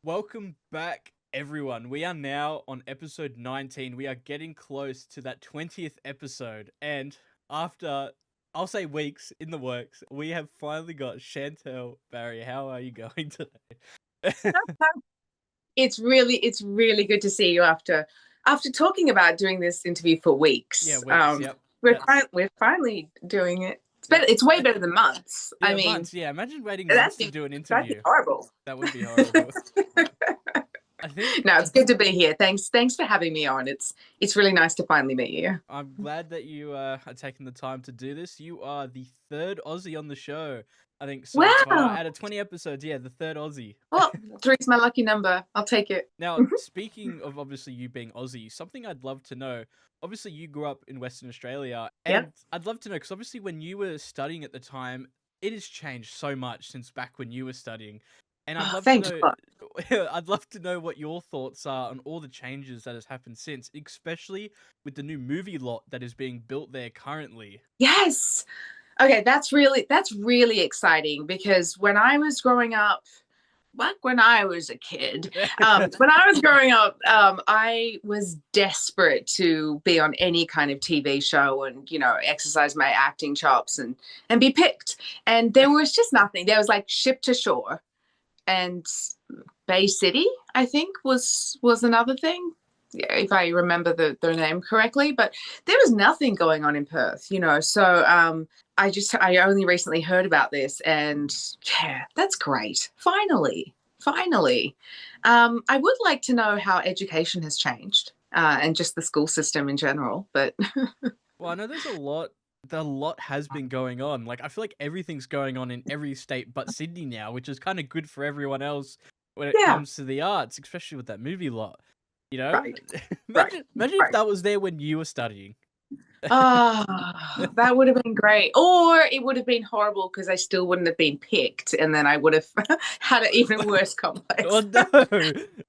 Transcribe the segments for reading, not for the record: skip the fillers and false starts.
Welcome back, everyone. We are now on episode 19. We are getting close to that 20th episode. And after, I'll say weeks in the works, we have finally got Chantelle Barry. How are you going today? It's really good to see you after talking about doing this interview for Yeah, weeks. weeks. Yep. We're finally doing it. It's way better than months. I Yeah, mean, months. Yeah, imagine waiting months that'd to be do an that'd be interview. horrible. That would be horrible. I think No, it's good to be here. Thanks for having me on. It's really nice to finally meet you. I'm glad that you are taking the time to do this. You are the third Aussie on the show, I think, so far. Wow. Out of 20 episodes, yeah, the third Aussie. Well, three's my lucky number. I'll take it. Now, speaking of obviously you being Aussie, something I'd love to know. Obviously, you grew up in Western Australia, and Yep. I'd love to know because obviously, when you were studying at the time, it has changed so much since back when you were studying. And I'd Oh, love to thank know, God. I'd love to know what your thoughts are on all the changes that has happened since, especially with the new movie lot that is being built there currently. Yes. Okay, that's really exciting because when I was growing up, back when I was a kid, when I was growing up, I was desperate to be on any kind of TV show and exercise my acting chops and be picked. And there was just nothing. There was like Ship to Shore and Bay City, I think was another thing, yeah, if I remember the name correctly. But there was nothing going on in Perth. So I only recently heard about this, and yeah, that's great. Finally. I would like to know how education has changed and just the school system in general. But Well, I know there's a lot. A lot has been going on. Like, I feel like everything's going on in every state but Sydney now, which is kind of good for everyone else when it yeah, comes to the arts, especially with that movie lot. You know, right, right, imagine if right. that was there when you were studying. Oh, that would have been great. Or it would have been horrible because I still wouldn't have been picked, and then I would have had an even worse Oh complex. no!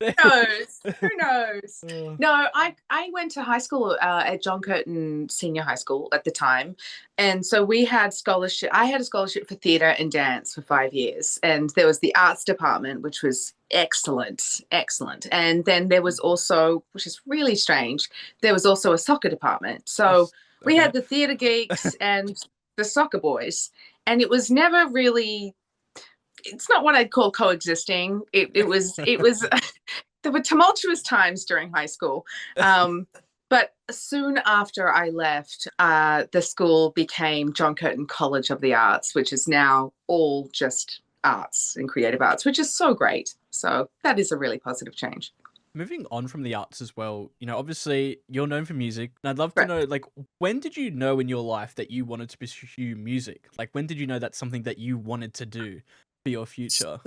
Knows? Who knows? Oh, No, I went to high school at John Curtin Senior High School at the time, and so we had scholarship. I had a scholarship for theatre and dance for 5 years, and there was the arts department, which was excellent. And then there was also, which is really strange, there was also a soccer department. So we okay. had the theatre geeks and the soccer boys, and it was never really, it's not what I'd call coexisting. It was there were tumultuous times during high school. But soon after I left, the school became John Curtin College of the Arts, which is now all just arts and creative arts, which is so great. So that is a really positive change. Moving on from the arts as well, obviously you're known for music, and I'd love to Right. know, like, when did you know in your life that you wanted to pursue music? Like, when did you know that's something that you wanted to do for your future?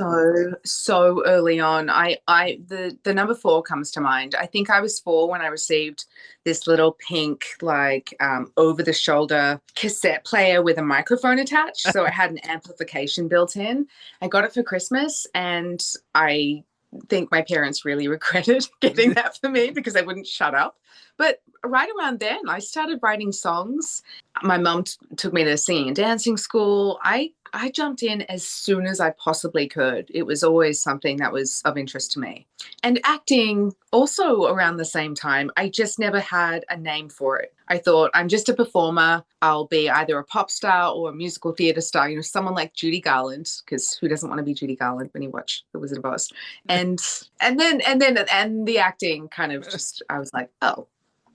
So early on, the number four comes to mind. I think I was four when I received this little pink, like, over the shoulder cassette player with a microphone attached, so it had an amplification built in. I got it for Christmas, and I think my parents really regretted getting that for me because they wouldn't shut up. But right around then, I started writing songs. My mum took me to singing and dancing school. I jumped in as soon as I possibly could. It was always something that was of interest to me. And acting also around the same time. I just never had a name for it. I thought, I'm just a performer. I'll be either a pop star or a musical theatre star, someone like Judy Garland, because who doesn't want to be Judy Garland when you watch The Wizard of Oz? And and the acting kind of just, I was like, oh,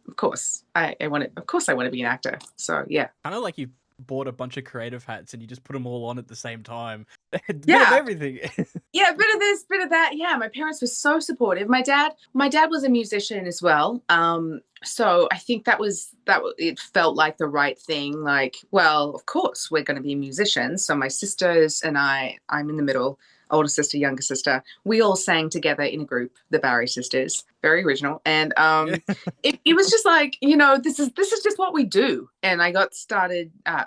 of course I want to be an actor. So yeah. Kind of like you bought a bunch of creative hats and you just put them all on at the same time. A bit of Yeah. everything. Yeah, bit of this, bit of that. Yeah, my parents were so supportive. My dad was a musician as well. So I think it felt like the right thing. Like, well, of course we're going to be musicians. So my sisters and I'm in the middle, older sister, younger sister. We all sang together in a group, the Barry sisters. Very original. And it was just like, this is just what we do. And I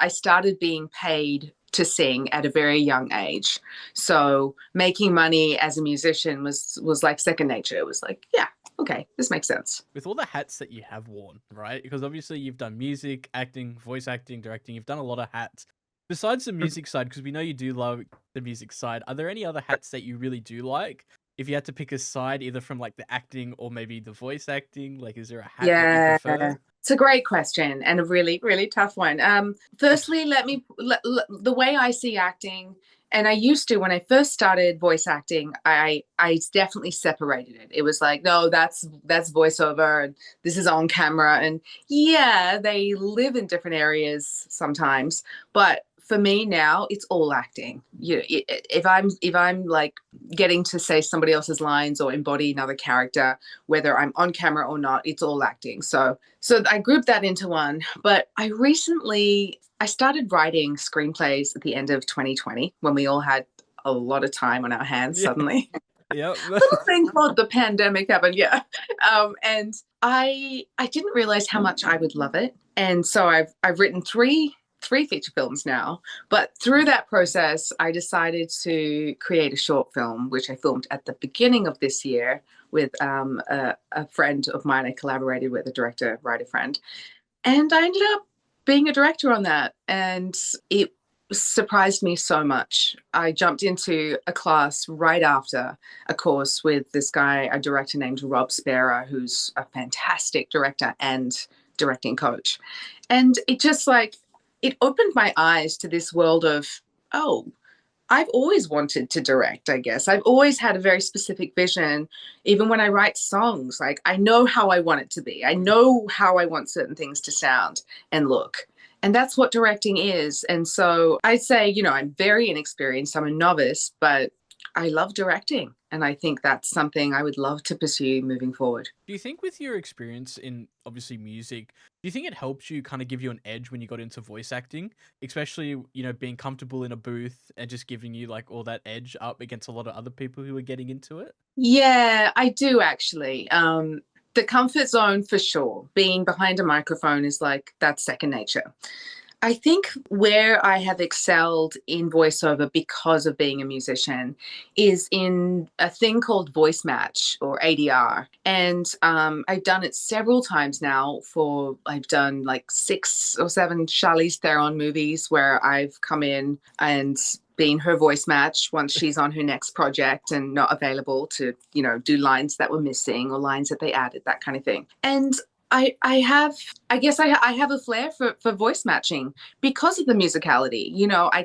started being paid to sing at a very young age. So making money as a musician was like second nature. It was like, yeah, okay, this makes sense. With all the hats that you have worn, right? Because obviously you've done music, acting, voice acting, directing. You've done a lot of hats. Besides the music side, because we know you do love the music side, are there any other hats that you really do like? if you had to pick a side, either from like the acting or maybe the voice acting, like is there a hat that you Yeah. prefer? It's a great question and a really, really tough one. Firstly, the way I see acting, and I used to when I first started voice acting, I definitely separated it. It was like, no, that's voiceover, and this is on camera, and yeah, they live in different areas sometimes, but for me now, it's all acting. If I'm like getting to say somebody else's lines or embody another character, whether I'm on camera or not, it's all acting. So I grouped that into one. But I started writing screenplays at the end of 2020 when we all had a lot of time on our hands Yeah. suddenly. Yep. Little thing called the pandemic happened, yeah. And I didn't realize how much I would love it. And so I've written three feature films now. But through that process, I decided to create a short film, which I filmed at the beginning of this year with a friend of mine. I collaborated with, a director, writer friend. And I ended up being a director on that. And it surprised me so much. I jumped into a class right after a course with this guy, a director named Rob Spera, who's a fantastic director and directing coach. And it just like, it opened my eyes to this world of, oh, I've always wanted to direct, I guess. I've always had a very specific vision. Even when I write songs, like I know how I want it to be. I know how I want certain things to sound and look. And that's what directing is. And so I'd say, I'm very inexperienced. I'm a novice, but I love directing. And I think that's something I would love to pursue moving forward. Do you think with your experience in obviously music, do you think it helps you kind of give you an edge when you got into voice acting, especially, being comfortable in a booth and just giving you like all that edge up against a lot of other people who are getting into it? Yeah, I do actually. The comfort zone for sure. Being behind a microphone is like, that's second nature. I think where I have excelled in voiceover because of being a musician is in a thing called voice match or ADR. And I've done it several times now I've done like 6 or 7 Charlize Theron movies where I've come in and been her voice match once she's on her next project and not available to, do lines that were missing or lines that they added, that kind of thing. And I guess I have a flair for voice matching because of the musicality. I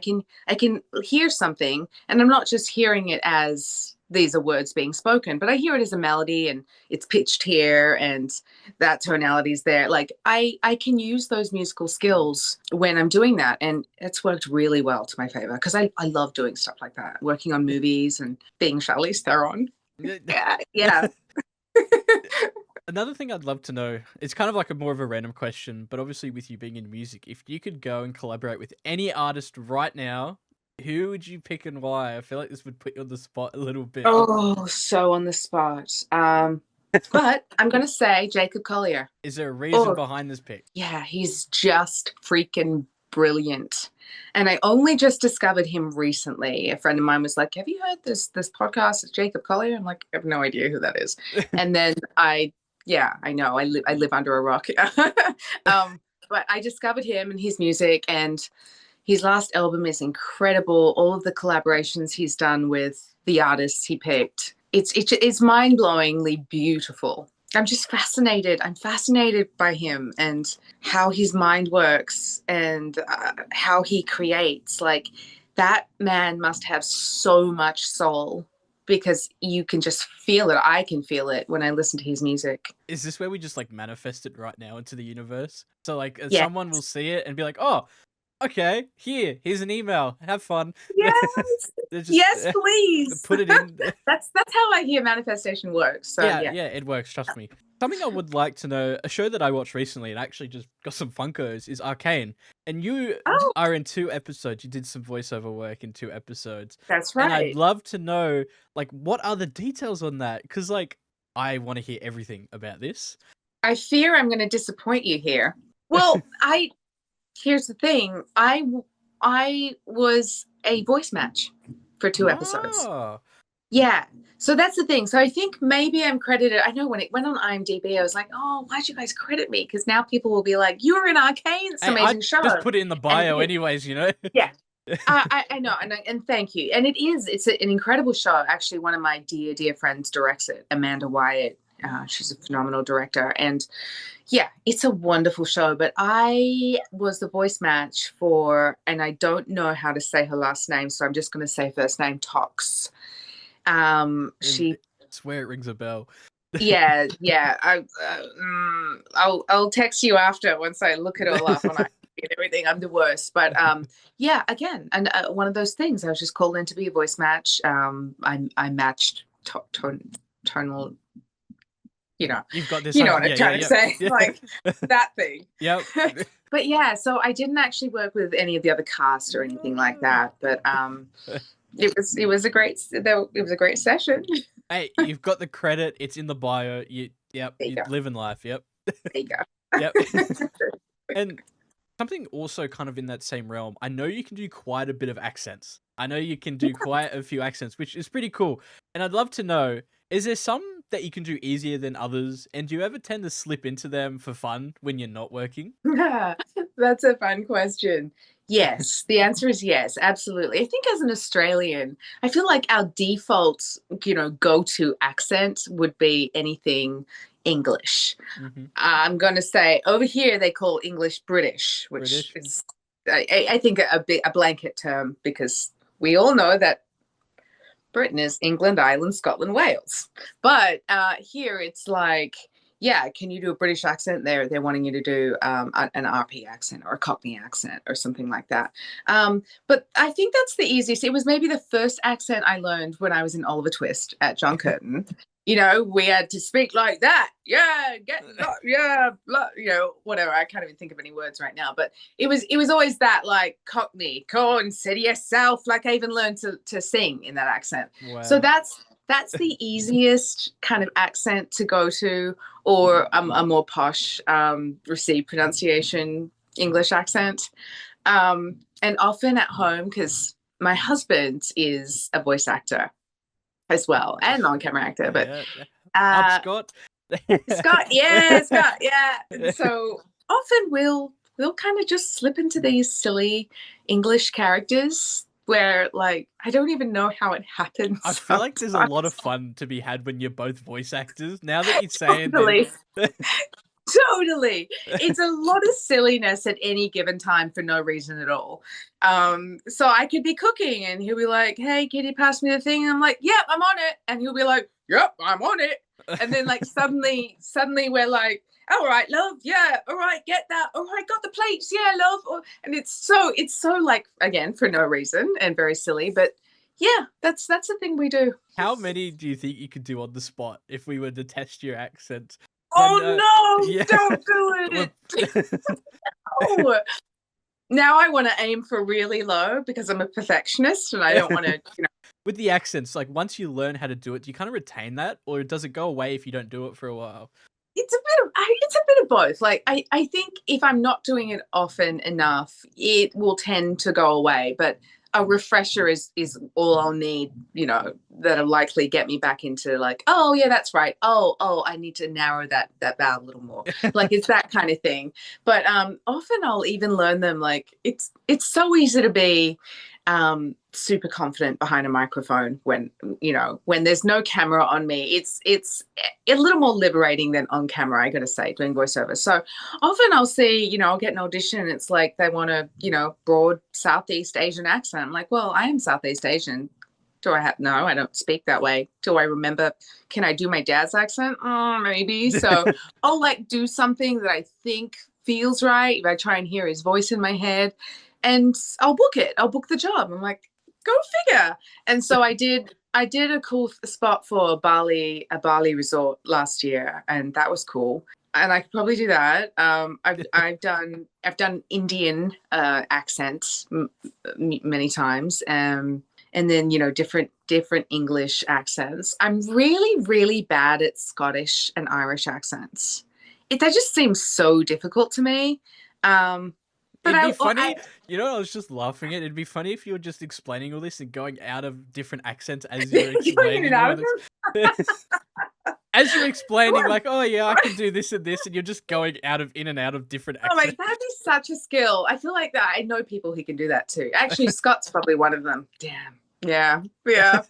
can hear something and I'm not just hearing it as these are words being spoken, but I hear it as a melody and it's pitched here and that tonality is there. Like I can use those musical skills when I'm doing that. And it's worked really well to my favor because I love doing stuff like that, working on movies and being Charlize Theron. Yeah. Another thing I'd love to know, it's kind of like a more of a random question, but obviously with you being in music, if you could go and collaborate with any artist right now, who would you pick and why? I feel like this would put you on the spot a little bit. Oh, so on the spot. But I'm going to say Jacob Collier. Is there a reason behind this pick? Yeah, he's just freaking brilliant. And I only just discovered him recently. A friend of mine was like, have you heard this podcast? It's Jacob Collier. I'm like, I have no idea who that is. And then I know. I live under a rock. But I discovered him and his music, and his last album is incredible. All of the collaborations he's done with the artists he picked. It's mind-blowingly beautiful. I'm just fascinated. I'm fascinated by him and how his mind works and how he creates. Like, that man must have so much soul because you can just feel it. I can feel it when I listen to his music. Is this where we just like manifest it right now into the universe? So like Someone will see it and be like, oh, okay, here's an email. Have fun. Yes, yes, please. Put it in. That's how I hear manifestation works. So yeah, it works. Trust me. Something I would like to know, a show that I watched recently and actually just got some Funkos, is Arcane. And you are in 2 episodes. You did some voiceover work in 2 episodes. That's right. And I'd love to know, like, what are the details on that? Because, like, I want to hear everything about this. I fear I'm going to disappoint you here. Well, here's the thing. I was a voice match for 2 episodes. Yeah. So that's the thing. So I think maybe I'm credited. I know when it went on IMDb, I was like, oh, why'd you guys credit me? Because now people will be like, you were in Arcane. It's an amazing show. Just put it in the bio anyways, Yeah. I know, and thank you. And it's an incredible show. Actually, one of my dear friends directs it, Amanda Wyatt. She's a phenomenal director, and yeah, it's a wonderful show. But I was the voice match for, and I don't know how to say her last name, so I'm just going to say first name Tox. She, I swear it rings a bell. yeah. I'll text you after once I look it all up and I get everything. I'm the worst, but yeah. Again, and one of those things. I was just called in to be a voice match. I matched tonal. You've got this. You know what I'm trying to say, like that thing. Yep. But yeah, so I didn't actually work with any of the other cast or anything like that. But it was a great session. Hey, you've got the credit. It's in the bio. You live in life. Yep. There you go. Yep. And something also kind of in that same realm. I know you can do quite a bit of accents. I know you can do quite a few accents, which is pretty cool. And I'd love to know, is there some that you can do easier than others? And do you ever tend to slip into them for fun when you're not working? That's a fun question. Yes, the answer is yes, absolutely. I think as an Australian, I feel like our default, go-to accent would be anything English. Mm-hmm. I'm going to say over here they call English British, which is, I think, a blanket term, because we all know that Britain is England, Ireland, Scotland, Wales. But here it's like, yeah, can you do a British accent? They're wanting you to do an RP accent or a Cockney accent or something like that. But I think that's the easiest. It was maybe the first accent I learned when I was in Oliver Twist at John Curtin. We had to speak like that. Yeah, whatever. I can't even think of any words right now. But it was always that, like, Cockney, go and say to yourself. Like, I even learned to sing in that accent. Wow. So that's the easiest kind of accent to go to, or a more posh, received pronunciation English accent. And often at home, because my husband is a voice actor as well, and on-camera actor, but Scott. Scott, yeah. So often we'll kind of just slip into these silly English characters where, like, I don't even know how it happens. I feel like there's a lot of fun to be had when you're both voice actors. Now that you're saying this. Totally. It's a lot of silliness at any given time for no reason at all. So I could be cooking and he'll be like, hey, can you pass me the thing? And I'm like, yep, I'm on it. And he'll be like, yep, I'm on it. And then, like, suddenly we're like, all right, love, yeah, all right, get that, all right, got the plates, yeah, love. And it's so like, again, for no reason and very silly, but yeah, that's the thing we do. How many do you think you could do on the spot if we were to test your accent? Oh no, don't do it. No. Now I want to aim for really low because I'm a perfectionist and I don't want to, With the accents, like, once you learn how to do it, do you kind of retain that, or does it go away if you don't do it for a while? It's a bit of both. Like, I think if I'm not doing it often enough, it will tend to go away. But a refresher is all I'll need, that'll likely get me back into, like, oh yeah, that's right. Oh, I need to narrow that vowel a little more. Like, it's that kind of thing. But often I'll even learn them. Like, it's so easy to be super confident behind a microphone when there's no camera on me. It's a little more liberating than on camera, I gotta say, doing voiceover. So often I'll see, I'll get an audition and it's like they want a broad Southeast Asian accent. I'm like, well, I am Southeast Asian. Do I have? No, I don't speak that way. Do I remember? Can I do my dad's accent? Maybe. So I'll, like, do something that I think feels right. If I try and hear his voice in my head, and I'll book it. I'll book the job. I'm like, go figure. And so I did a cool spot for a Bali resort last year, and that was cool. And I could probably do that. I've done Indian accents many times, and then different English accents. I'm really, really bad at Scottish and Irish accents. That just seems so difficult to me. It'd be funny, I was just laughing at it. It'd be funny if you were just explaining all this and going out of different accents as you're explaining all this. as you're explaining, like, oh yeah, I can do this and this, and you're just going in and out of different Oh my, accents. that'd be such a skill. I feel like that. I know people who can do that too. Actually, Scott's probably one of them. Damn. Yeah. Yeah.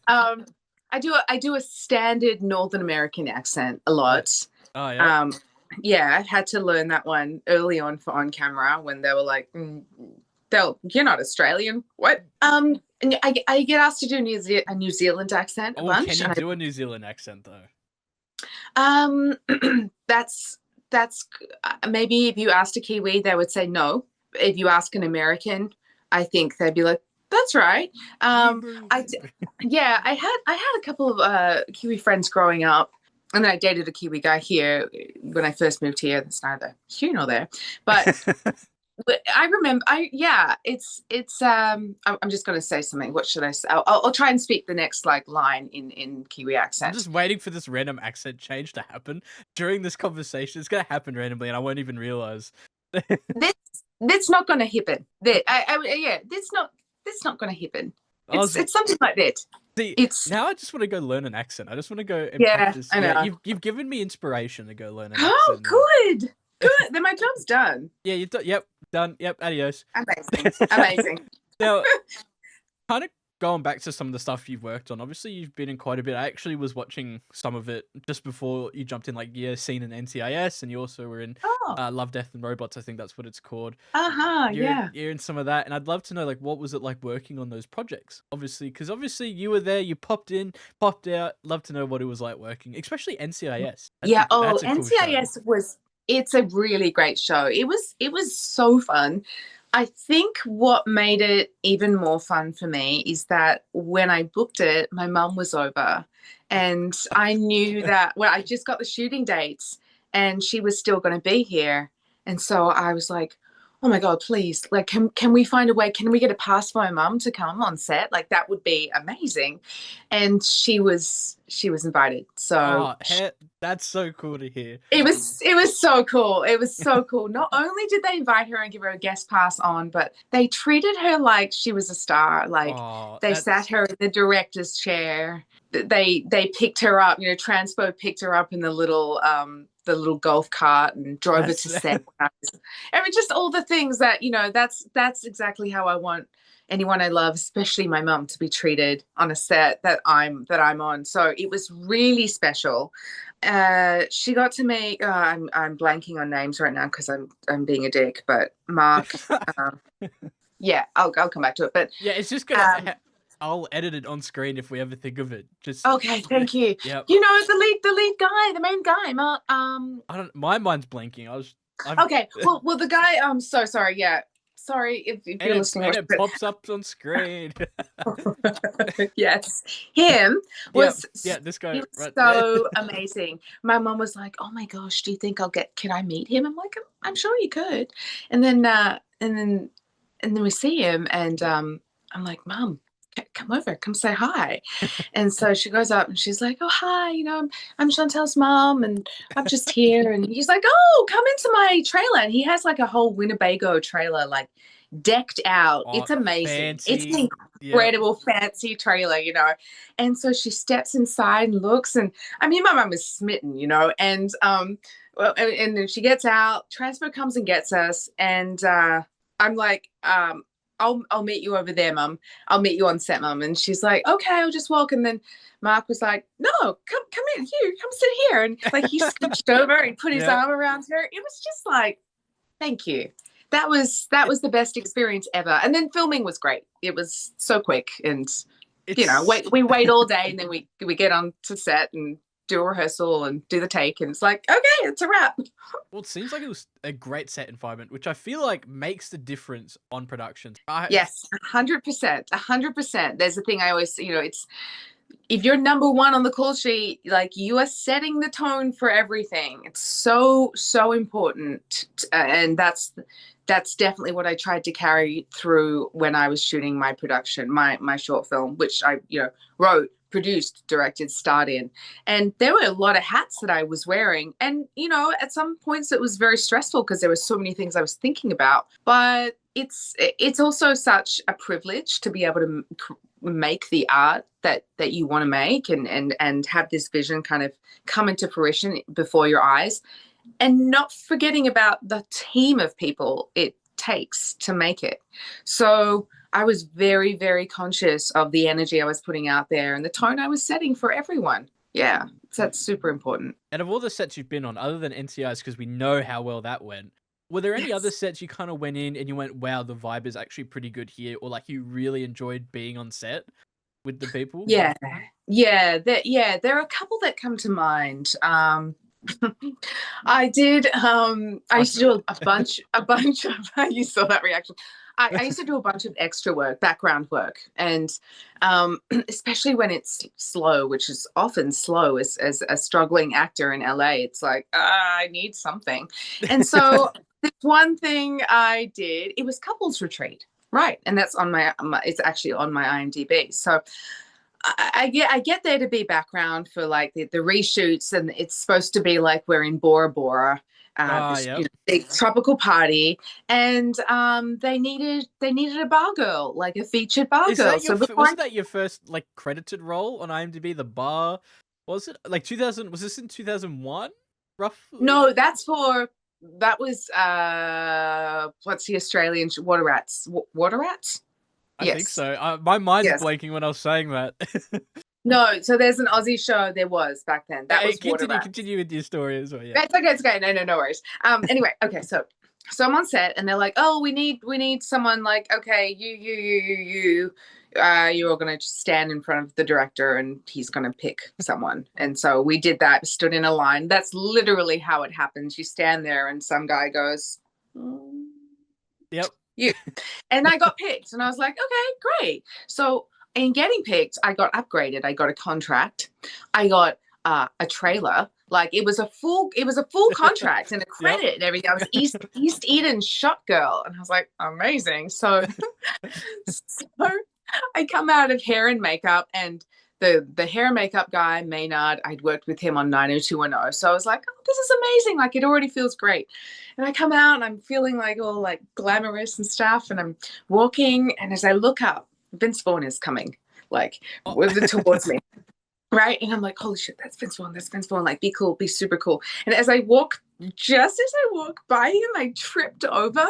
I do a standard Northern American accent a lot. Oh yeah. Yeah, I had to learn that one early on for on camera when they were like, you're not Australian. What? And I get asked to do a New Zealand accent a bunch. Can you do a New Zealand accent though? That's maybe if you asked a Kiwi, they would say no. If you ask an American, I think they'd be like, that's right. I had a couple of Kiwi friends growing up, and then I dated a Kiwi guy here when I first moved here. That's neither here nor there, but. I remember. It's. I'm just going to say something. What should I say? I'll try and speak the next line in Kiwi accent. I'm just waiting for this random accent change to happen during this conversation. It's going to happen randomly, and I won't even realize. That's not going to happen. That's not going to happen. It's something like that. See, now I just want to go learn an accent. I just want to go and practice. I know. You've given me inspiration to go learn an accent. Oh, good. Good. Then my job's done. Yeah, you've done. Yep, done. Yep, adios. Amazing. Now, kind of going back to some of the stuff you've worked on. Obviously, you've been in quite a bit. I actually was watching some of it just before you jumped in. Like, scene in NCIS, and you also were in Love, Death, and Robots. I think that's what it's called. Yeah. You're in some of that, and I'd love to know, like, what was it like working on those projects? Because obviously you were there, you popped in, popped out. Love to know what it was like working, especially NCIS. NCIS it's a really great show. It was so fun. I think what made it even more fun for me is that when I booked it, my mum was over, and I knew that I just got the shooting dates and she was still going to be here. And so I was like, oh my God, please, like, can we find a way? Can we get a pass for my mum to come on set? Like, that would be amazing. And she was invited. So that's so cool to hear. It was so cool. It was so cool. Not only did they invite her and give her a guest pass on, but they treated her like she was a star. Like, they sat her in the director's chair. They picked her up, Transpo picked her up in the little golf cart and drove her to set. I mean, just all the things that, that's exactly how I want anyone I love, especially my mum, to be treated on a set that I'm on. So it was really special. She got to meet, I'm blanking on names right now because I'm being a dick, but Mark, yeah, I'll come back to it. But yeah, it's just gonna. I'll edit it on screen if we ever think of it. Just okay, thank you. Yep. The lead guy, the main guy, Mark. I don't. My mind's blanking. Okay. Well, the guy. I'm so sorry. Yeah. Sorry if you're listening. And it pops up on screen. Yes, him was. Yeah, this guy. He was so amazing. My mom was like, "Oh my gosh, do you think can I meet him?" I'm like, "I'm sure you could." And then we see him, and I'm like, "Mom, come over, come say hi." And so she goes up and she's like, "Oh, hi, I'm Chantelle's mom, and I'm just here." And he's like, "Oh, come into my trailer." And he has like a whole Winnebago trailer, like decked out. It's amazing. Fancy. It's an incredible, fancy trailer, And so she steps inside and looks, and I mean, my mom is smitten, and and then she gets out, Transfer comes and gets us, and I'm like, I'll meet you over there, Mum. I'll meet you on set, Mum. And she's like, okay, I'll just walk. And then Mark was like, no, come in here, come sit here. And like he scooched over and put his arm around her. It was just like, thank you. That was the best experience ever. And then filming was great. It was so quick, and we wait all day, and then we get on to set and do a rehearsal and do the take, and it's like, okay, it's a wrap. Well, it seems like it was a great set environment, which I feel like makes the difference on productions. Yes, 100%. There's a thing I always, it's if you're number one on the call sheet, like, you are setting the tone for everything. It's so important, and that's definitely what I tried to carry through when I was shooting my production, my short film, which I wrote, produced, directed, starred in. And there were a lot of hats that I was wearing. And, at some points it was very stressful because there were so many things I was thinking about. But it's also such a privilege to be able to make the art that you want to make, and have this vision kind of come into fruition before your eyes, and not forgetting about the team of people it takes to make it. So I was very, very conscious of the energy I was putting out there and the tone I was setting for everyone. Yeah, so that's super important. And of all the sets you've been on, other than NCIS, because we know how well that went, were there any other sets you kind of went in and you went, wow, the vibe is actually pretty good here, or like you really enjoyed being on set with the people? Yeah, there are a couple that come to mind. I used to do a bunch of, you saw that reaction. I used to do a bunch of extra work, background work, and especially when it's slow, which is often slow as a struggling actor in LA. It's like, I need something. And so this one thing I did, it was couples retreat, right? And that's on it's actually on my IMDb. So I get there to be background for like the reshoots, and it's supposed to be like we're in Bora Bora, this big tropical party, and they needed a bar girl, like a featured bar girl. Wasn't that your first like credited role on IMDb? The bar, was it like 2000? Was this in 2001? Roughly? No, that was what's the Australian Water Rats? Water Rats? I think so. My mind's blanking when I was saying that. No, so there's an Aussie show. There was back then. That was continue with your story as well. Yeah, it's okay. No worries. Anyway, okay, so I'm on set, and they're like, "Oh, we need someone like, okay, you're all gonna just stand in front of the director, and he's gonna pick someone." And so we did that. Stood in a line. That's literally how it happens. You stand there, and some guy goes, "Yep." You. And I got picked, and I was like, okay, great. So in getting picked, I got upgraded. I got a contract. I got a trailer. Like it was a full contract and a credit and everything. I was East Eden shot girl, and I was like, amazing. So I come out of hair and makeup, and the hair and makeup guy, Maynard, I'd worked with him on 90210. So I was like, oh, this is amazing. Like it already feels great. And I come out and I'm feeling like all like glamorous and stuff. And I'm walking, and as I look up, Vince Vaughn is coming like towards me. Right. And I'm like, holy shit, that's Vince Vaughn. Like, be cool, be super cool. And just as I walk by him, I tripped over.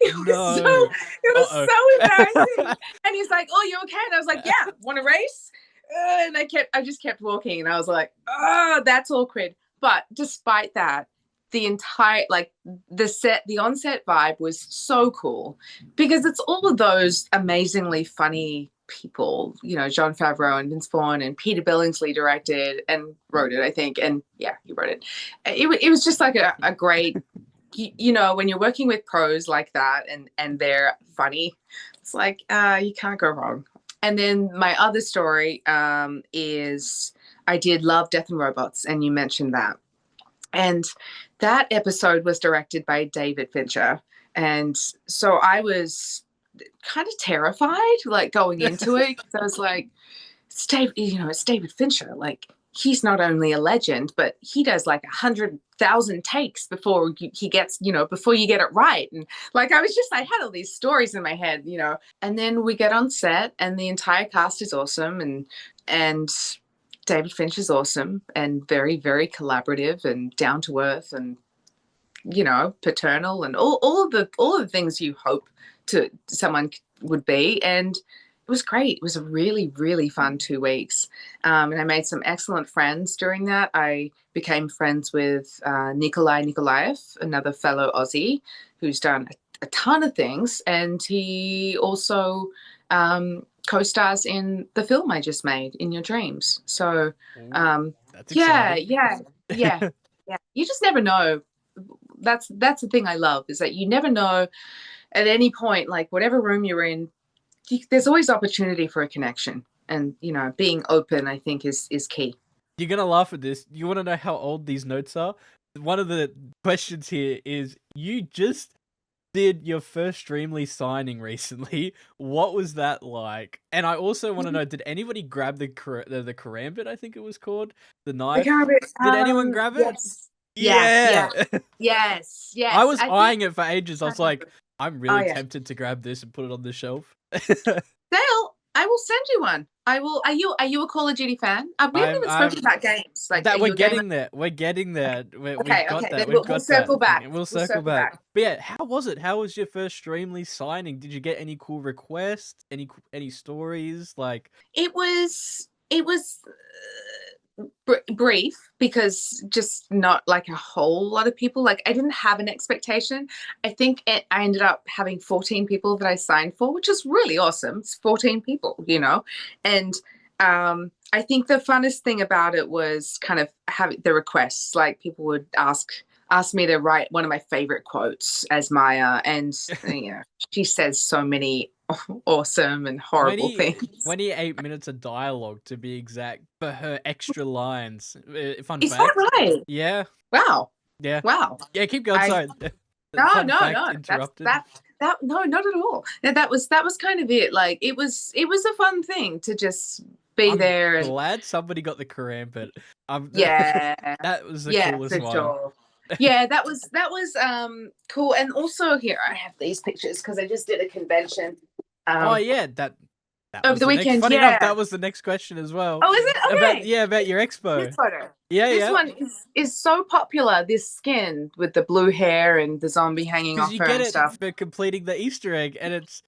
It was so embarrassing. And he's like, oh, you okay? And I was like, yeah, want to race? And I just kept walking, and I was like, oh, that's awkward. But despite that, the entire, like the on-set vibe was so cool, because it's all of those amazingly funny people, Jon Favreau and Vince Vaughn, and Peter Billingsley directed and wrote it, I think. And yeah, he wrote it. It was just like a great, when you're working with pros like that and they're funny, it's like, you can't go wrong. And then my other story is I did Love, Death and Robots, and you mentioned that. And that episode was directed by David Fincher. And so I was kind of terrified, like going into it, because I was like, it's David Fincher. Like, he's not only a legend, but he does like 100,000 takes before he gets, before you get it right. And like, I had all these stories in my head, and then we get on set, and the entire cast is awesome. And David Fincher's awesome and very, very collaborative and down to earth and, paternal and all of the things you hope someone would be. And it was great. It was a really, really fun 2 weeks. And I made some excellent friends during that. I became friends with Nikolai Nikolaev, another fellow Aussie who's done a ton of things. And he also co-stars in the film I just made, In Your Dreams. So that's exciting. Yeah. You just never know. That's the thing I love, is that you never know at any point, like whatever room you're in, there's always opportunity for a connection, and being open, I think, is key. You're gonna laugh at this. You want to know how old these notes are? One of the questions here is, you just did your first Streamily signing recently. What was that like? And I also want to know, did anybody grab the karambit, I think it was called, the knife? The karambit, did anyone grab it? Yes. Yes. I was eyeing it for ages. I was like, I'm really tempted to grab this and put it on the shelf. I will send you one. I will. Are you a Call of Duty fan? We haven't even spoken I'm about games. Like, that are we're you a gamer? getting there. We're getting there. We've Okay, got okay. that. Then We've we'll got that circle back. thing. We'll We'll circle circle back. back. But yeah, how was it? How was your first Streamly signing? Did you get any cool requests? Any stories? Like, It was brief because just not like a whole lot of people. Like, I didn't have an expectation. I think I ended up having 14 people that I signed for, which is really awesome. It's 14 people, and I think the funnest thing about it was kind of having the requests. Like, people would ask me to write one of my favorite quotes as Maya, and she says so many awesome and horrible things. 28 minutes of dialogue to be exact for her extra lines. Fun Is that fact. right? Yeah. Wow. Yeah. Wow. Yeah, keep going. I Sorry. No, Fun no, fact no. interrupted. That no, not at all. That was kind of it. Like, it was a fun thing to just be I'm there and glad somebody got the karambit. yeah, That was the yeah, coolest for one. sure. Yeah, that was cool. And also here I have these pictures because I just did a convention Oh yeah, that over was the the next. weekend. Funny enough, Yeah. that was the next question as well. Oh, is it? Okay. About your expo. This photo. Yeah, This yeah. one is so popular. This skin with the blue hair and the zombie hanging Because off you her get and it stuff. for completing the Easter egg, and it's.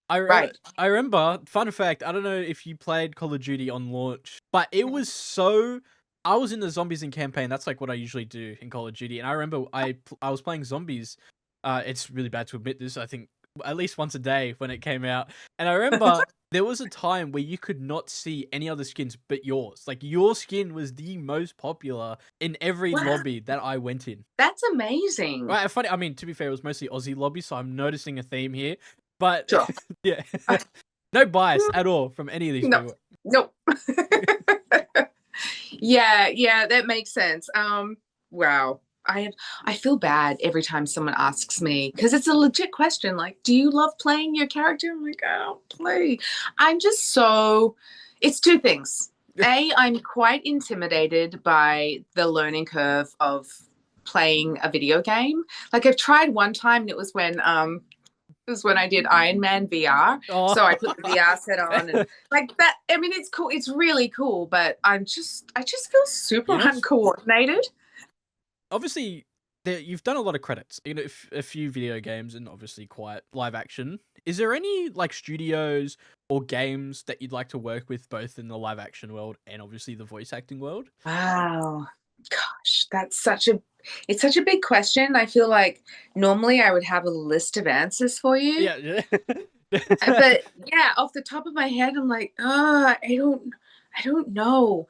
Right. I remember. Fun fact. I don't know if you played Call of Duty on launch, but it was so. I was in the zombies in campaign. That's like what I usually do in Call of Duty, and I remember I was playing zombies. It's really bad to admit this. I think at least once a day when it came out, and I remember there was a time where you could not see any other skins but yours. Like, your skin was the most popular in every Wow. lobby that I went in. That's amazing. Right, funny. I mean, to be fair, it was mostly Aussie lobbies, so I'm noticing a theme here. But Sure. yeah, no bias at all from any of these No. people. Nope. Yeah, that makes sense. Wow. I feel bad every time someone asks me, because it's a legit question, like, do you love playing your character? I'm like, I don't play. I'm just so it's two things. I'm quite intimidated by the learning curve of playing a video game. Like, I've tried one time, and it was when I did Iron Man VR. Oh. So I put the VR set on and like that. I mean, it's cool. It's really cool, but I just feel super uncoordinated. Obviously, you've done a lot of credits. A few video games and obviously quite live action. Is there any like studios or games that you'd like to work with, both in the live action world and obviously the voice acting world? Wow. Gosh, it's such a big question. I feel like normally I would have a list of answers for you. Yeah. But yeah, off the top of my head, I'm like, I don't know.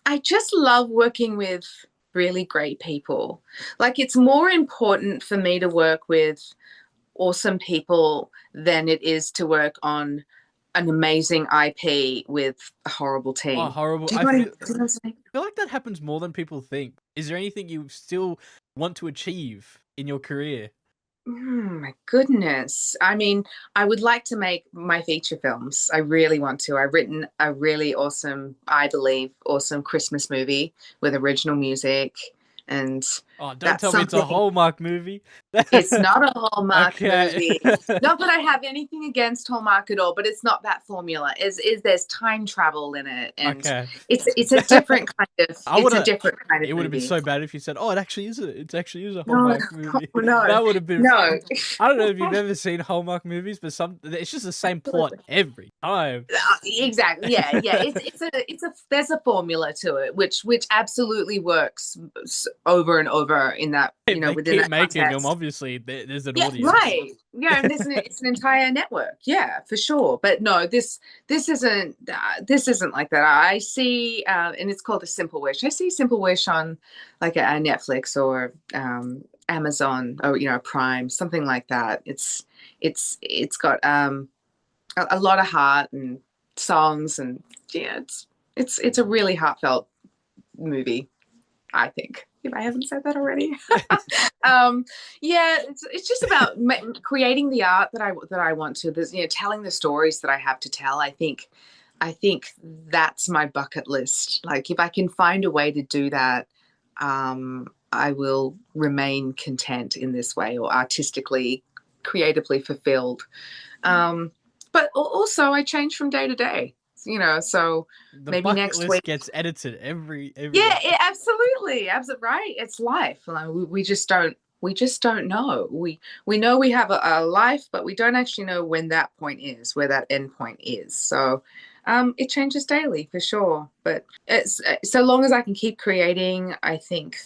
I just love working with really great people. Like, it's more important for me to work with awesome people than it is to work on an amazing IP with a horrible team. Oh, horrible. Do you know what I'm saying? I feel like that happens more than people think. Is there anything you still want to achieve in your career? My goodness. I mean, I would like to make my feature films. I really want to. I've written a really awesome, I believe, awesome Christmas movie with original music. And Oh, don't that's tell me it's a something. Hallmark movie. It's not a Hallmark Okay. movie. Not that I have anything against Hallmark at all, but it's not that formula. Is there's time travel in it, and Okay. it's a different kind of It would have been movie. so bad if you said, "Oh, it actually is a No, Hallmark movie." no, That would have been. no. I don't know if you've ever seen Hallmark movies, but it's just the same plot every time. Exactly. Yeah. There's a formula to it, which absolutely works over and over in that, If they within keep that making context. them, obviously there's an Yeah, audience. right. Yeah, and it's an entire network. Yeah, for sure. But no, this isn't like that. I see, and it's called a Simple Wish. I see Simple Wish on like a Netflix or Amazon or Prime, something like that. It's got a lot of heart and songs, and yeah, it's a really heartfelt movie, I think, if I haven't said that already. Yeah, it's just about creating the art that I want to. There's, telling the stories that I have to tell. I think that's my bucket list. Like, if I can find a way to do that, I will remain content in this way, or artistically, creatively fulfilled. But but also I change from day to day, so The maybe bucket next list week. gets edited every Yeah, day. absolutely, absolutely right. It's life. Like, we just don't know. We know we have a life, but we don't actually know when that point is, where that end point is. So, it changes daily for sure. But it's so long as I can keep creating, I think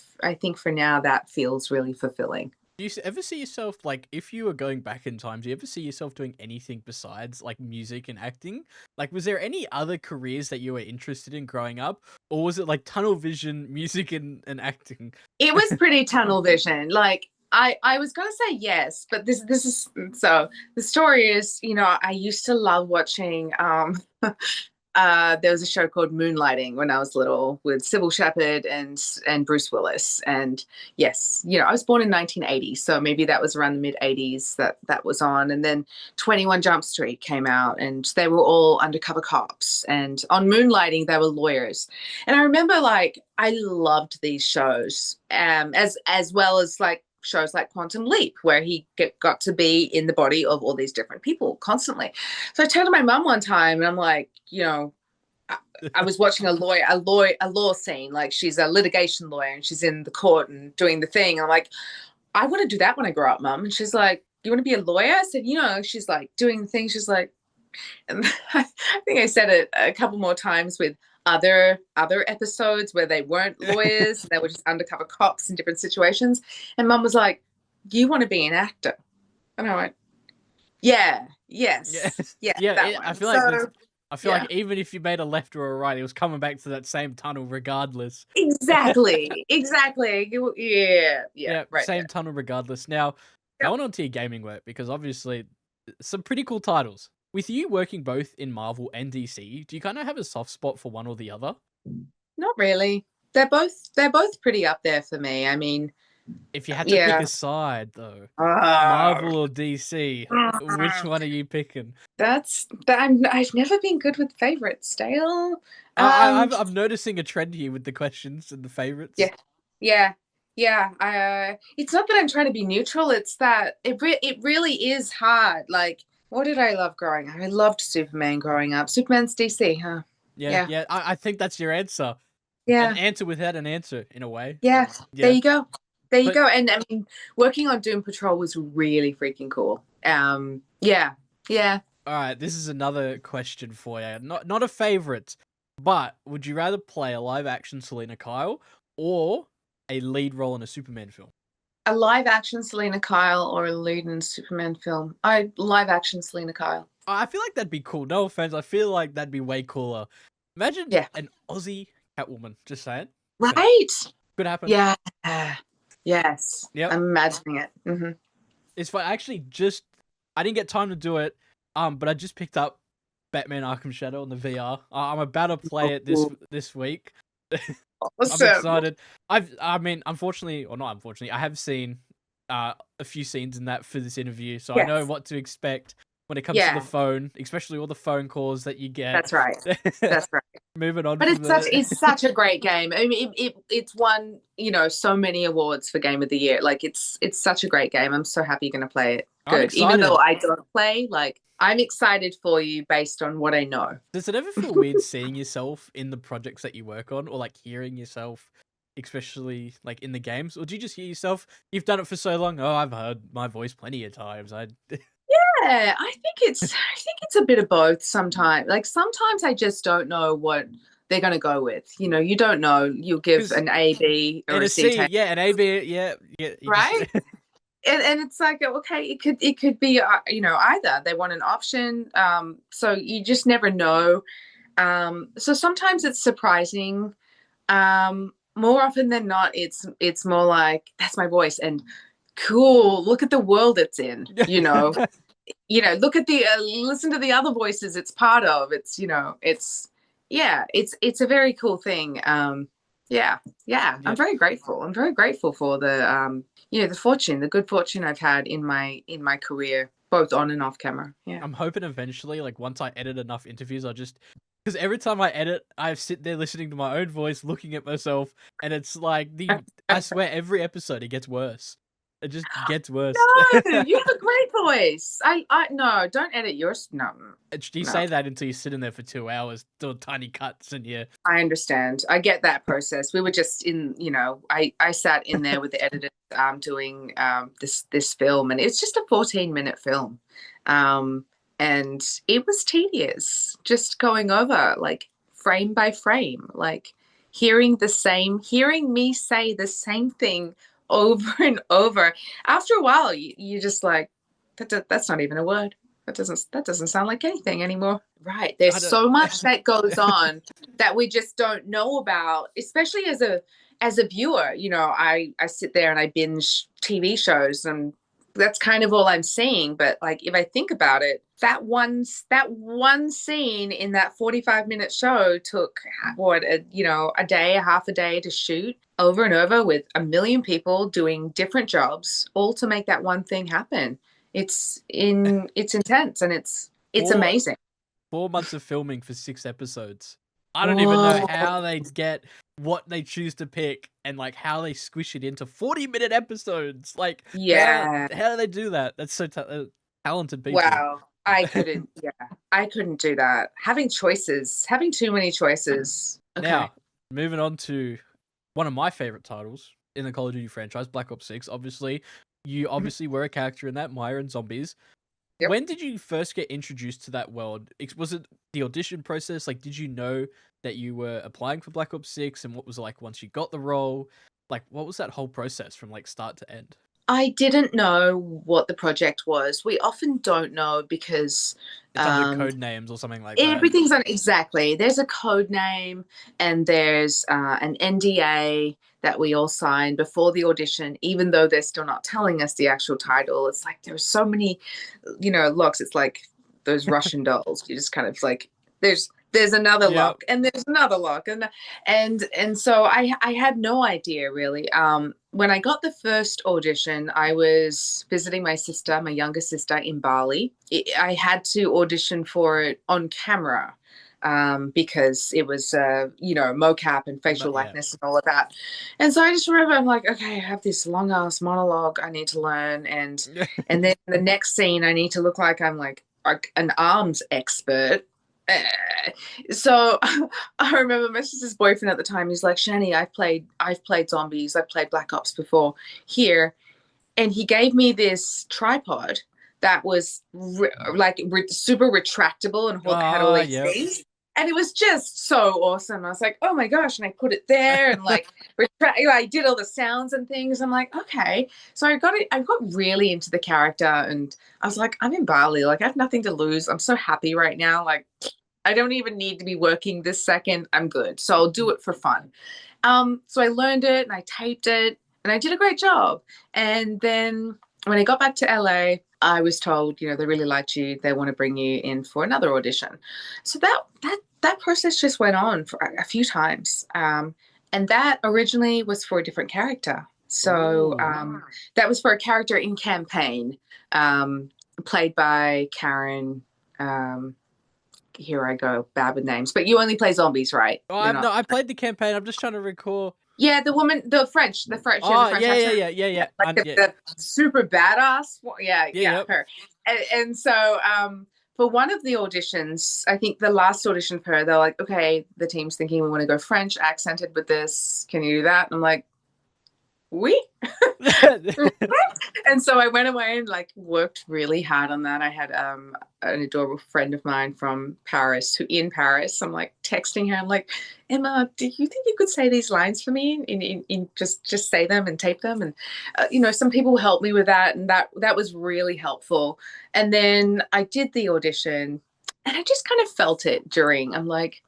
for now that feels really fulfilling. Do you ever see yourself, like, if you were going back in time, do you ever see yourself doing anything besides, like, music and acting? Like, was there any other careers that you were interested in growing up? Or was it, like, tunnel vision, music and acting? It was pretty tunnel vision. Like I was gonna say yes, but this is so the story is, I used to love watching there was a show called Moonlighting when I was little with Sybil Shepherd and Bruce Willis. And yes, I was born in 1980, so maybe that was around the mid 80s that was on. And then 21 Jump Street came out, and they were all undercover cops. And on Moonlighting, they were lawyers. And I remember, like, I loved these shows, as well as like shows like Quantum Leap, where he got to be in the body of all these different people constantly. So I turned to my mum one time and I'm like, I was watching a law scene, like she's a litigation lawyer and she's in the court and doing the thing. And I'm like, I want to do that when I grow up, Mum. And she's like, you want to be a lawyer? I said, she's like doing the thing. She's like, and I think I said it a couple more times with other episodes where they weren't lawyers, they were just undercover cops in different situations. And Mum was like, you want to be an actor? And I went, yeah, yes, yeah, Yeah, that one. I feel Yeah. like even if you made a left or a right, it was coming back to that same tunnel regardless. Exactly. Yeah, Yeah, right same there. tunnel regardless. Now, Yep. going on to your gaming work, because obviously some pretty cool titles. With you working both in Marvel and DC, do you kind of have a soft spot for one or the other? Not really. They're both pretty up there for me. I mean, If you had to pick yeah. a side, though, Uh, Marvel or DC, which one are you picking? I've never been good with favorites, Dale. I'm noticing a trend here with the questions and the favorites. Yeah, yeah, yeah. It's not that I'm trying to be neutral. It's that it really is hard. Like, what did I love growing up? I loved Superman growing up. Superman's DC, huh? Yeah, Yeah, yeah. I think that's your answer. An yeah, answer without an answer, in a way. yeah. There Yeah, you go. There you but go. And I mean, working on Doom Patrol was really freaking cool. Yeah, yeah. all right. This is another question for you. Not a favorite, but would you rather play a live action Selena Kyle or a lead role in a Superman film? A live action Selena Kyle or a lead in a Superman film? I live action Selena Kyle. I feel like that'd be cool. No offense, I feel like that'd be way cooler. Imagine Yeah. an Aussie Catwoman. Just saying. Right. Could happen. Yeah. Yes. Yep. I'm imagining it. Mm-hmm. It's fine. Actually, I didn't get time to do it. But I just picked up Batman Arkham Shadow on the VR. I'm about to play it this week. Awesome. I'm excited. I mean, unfortunately, or not unfortunately, I have seen a few scenes in that for this interview, so I know Yes. what to expect when it comes to the phone, especially all the phone calls that you get. That's right. That's right. Moving on But from it's such a great game. I mean, it's won, so many awards for Game of the Year. Like, it's such a great game. I'm so happy you're going to play it. I'm Good. Even excited. though I don't play, like, I'm excited for you based on what I know. Does it ever feel weird seeing yourself in the projects that you work on, or like hearing yourself, especially like in the games, or do you just hear yourself? You've done it for so long. Oh, I've heard my voice plenty of times. Yeah, I think it's a bit of both sometimes. Like, sometimes I just don't know what they're going to go with. You don't know. You'll give 'Cause an A, B, or and a a C C, tag, yeah, an A B, yeah. right? And it's like, okay, it could be either. They want an option, so you just never know. So sometimes it's surprising. More often than not, it's more like, that's my voice, and cool, look at the world it's in. Look at listen to the other voices it's part of. It's a very cool thing. Yeah. I'm very grateful. I'm very grateful for the good fortune I've had in my career, both on and off camera. Yeah. I'm hoping eventually, like once I edit enough interviews, because every time I edit, I sit there listening to my own voice, looking at myself, and it's like I swear every episode it gets worse. It just gets worse. No, you have a great voice. I no, don't edit yours. No, You no. say that until you're sitting there for 2 hours doing tiny cuts and yeah. I understand. I get that process. We were just in, I sat in there with the editors doing this film, and it's just a 14-minute film. And it was tedious just going over like frame by frame, like hearing me say the same thing over and over. After a while, you just like, that's not even a word. That doesn't sound like anything anymore. Right. There's so much that goes on that we just don't know about, especially as a viewer. I sit there and I binge TV shows, and that's kind of all I'm seeing. But like, if I think about it, that one scene in that 45-minute show took a day, a half a day to shoot over and over with a million people doing different jobs, all to make that one thing happen. It's intense, and it's amazing. 4 months of filming for 6 episodes. I don't even know how they get what they choose to pick and like how they squish it into 40-minute episodes. Like, yeah, how do they do that? That's so talented people. Wow, I couldn't do that. Having too many choices. Okay. Now, moving on to one of my favorite titles in the Call of Duty franchise, Black Ops 6. Obviously, you were a character in that, Maya and Zombies. Yep. When did you first get introduced to that world? Was it the audition process? Like, did you know that you were applying for Black Ops 6, and what was it like once you got the role? Like, what was that whole process from like start to end? I didn't know what the project was. We often don't know because it's under code names or something like that. Everything's exactly. There's a code name, and there's an NDA that we all signed before the audition, even though they're still not telling us the actual title. It's like there's so many, locks. It's like those Russian dolls. You just kind of like there's another lock, and there's another lock, and so I had no idea really. When I got the first audition, I was visiting my younger sister in Bali. I had to audition for it on camera because it was, mocap and facial likeness and all of that. And so I just remember I'm like, okay, I have this long ass monologue I need to learn. And then the next scene, I need to look like I'm like an arms expert. So I remember my sister's boyfriend at the time, he's like, Shani, I've played Zombies, I've played Black Ops before here. And he gave me this tripod that was super retractable and had all these things. And it was just so awesome. I was like, oh my gosh. And I put it there and like, I did all the sounds and things. I'm like, okay. So I got really into the character, and I was like, I'm in Bali. Like, I have nothing to lose. I'm so happy right now. Like, I don't even need to be working this second. I'm good. So I'll do it for fun. So I learned it and I taped it, and I did a great job. And then when I got back to LA, I was told, they really liked you. They want to bring you in for another audition. So that process just went on for a few times. And that originally was for a different character. So that was for a character in Campaign, played by Karen. Here I go, bad with names. But you only play Zombies, right? Oh, I played the Campaign. I'm just trying to recall. Yeah, the woman, the French. Oh, French yeah. Like the super badass. Yeah, her. And so for one of the auditions, I think the last audition for her, they're like, okay, the team's thinking we want to go French accented with this. Can you do that? And I'm like, oui. And so I went away and like worked really hard on that. I had an adorable friend of mine from Paris in Paris. I'm like texting her. I'm like, Emma, do you think you could say these lines for me? In just say them and tape them. And some people helped me with that, and that was really helpful. And then I did the audition, and I just kind of felt it during. I'm like,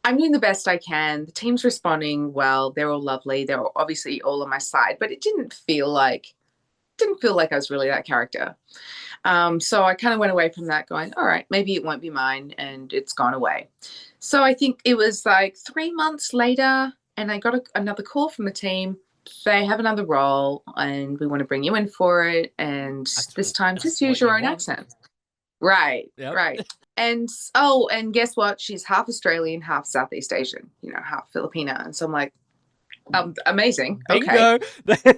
I'm doing the best I can. The team's responding well. They're all lovely. They're obviously all on my side, but it didn't feel like I was really that character. So I kind of went away from that going, all right, maybe it won't be mine, and it's gone away. So I think it was like 3 months later, and I got another call from the team. They have another role, and we want to bring you in for it. And this time, just use your own accent. Right, yep. Right. And guess what? She's half Australian, half Southeast Asian, half Filipina. And so I'm like, Amazing. Okay. Bingo.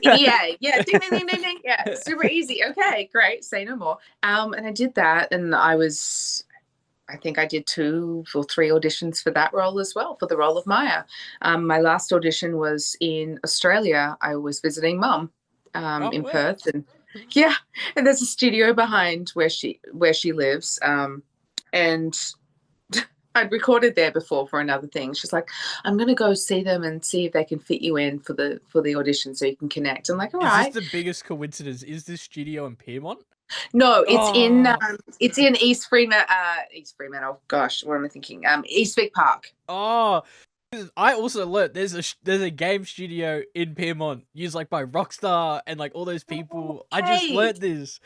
Yeah, yeah. Ding, ding, ding, ding, ding. Yeah, super easy. Okay, great. Say no more. And I did that, and I think I did 2 or 3 auditions for that role as well, for the role of Maya. My last audition was in Australia. I was visiting mum in Wow. Perth, and yeah, and there's a studio behind where she lives, and I'd recorded there before for another thing. She's like, "I'm gonna go see them and see if they can fit you in for the audition so you can connect." I'm like, "All Is this right." the biggest coincidence? Is this studio in Piermont? No, Oh, it's in East Fremantle. Oh gosh, what am I thinking? Eastwick Park. oh. I also learned there's a game studio in Piermont used like by Rockstar and like all those people. I just Okay. learned this.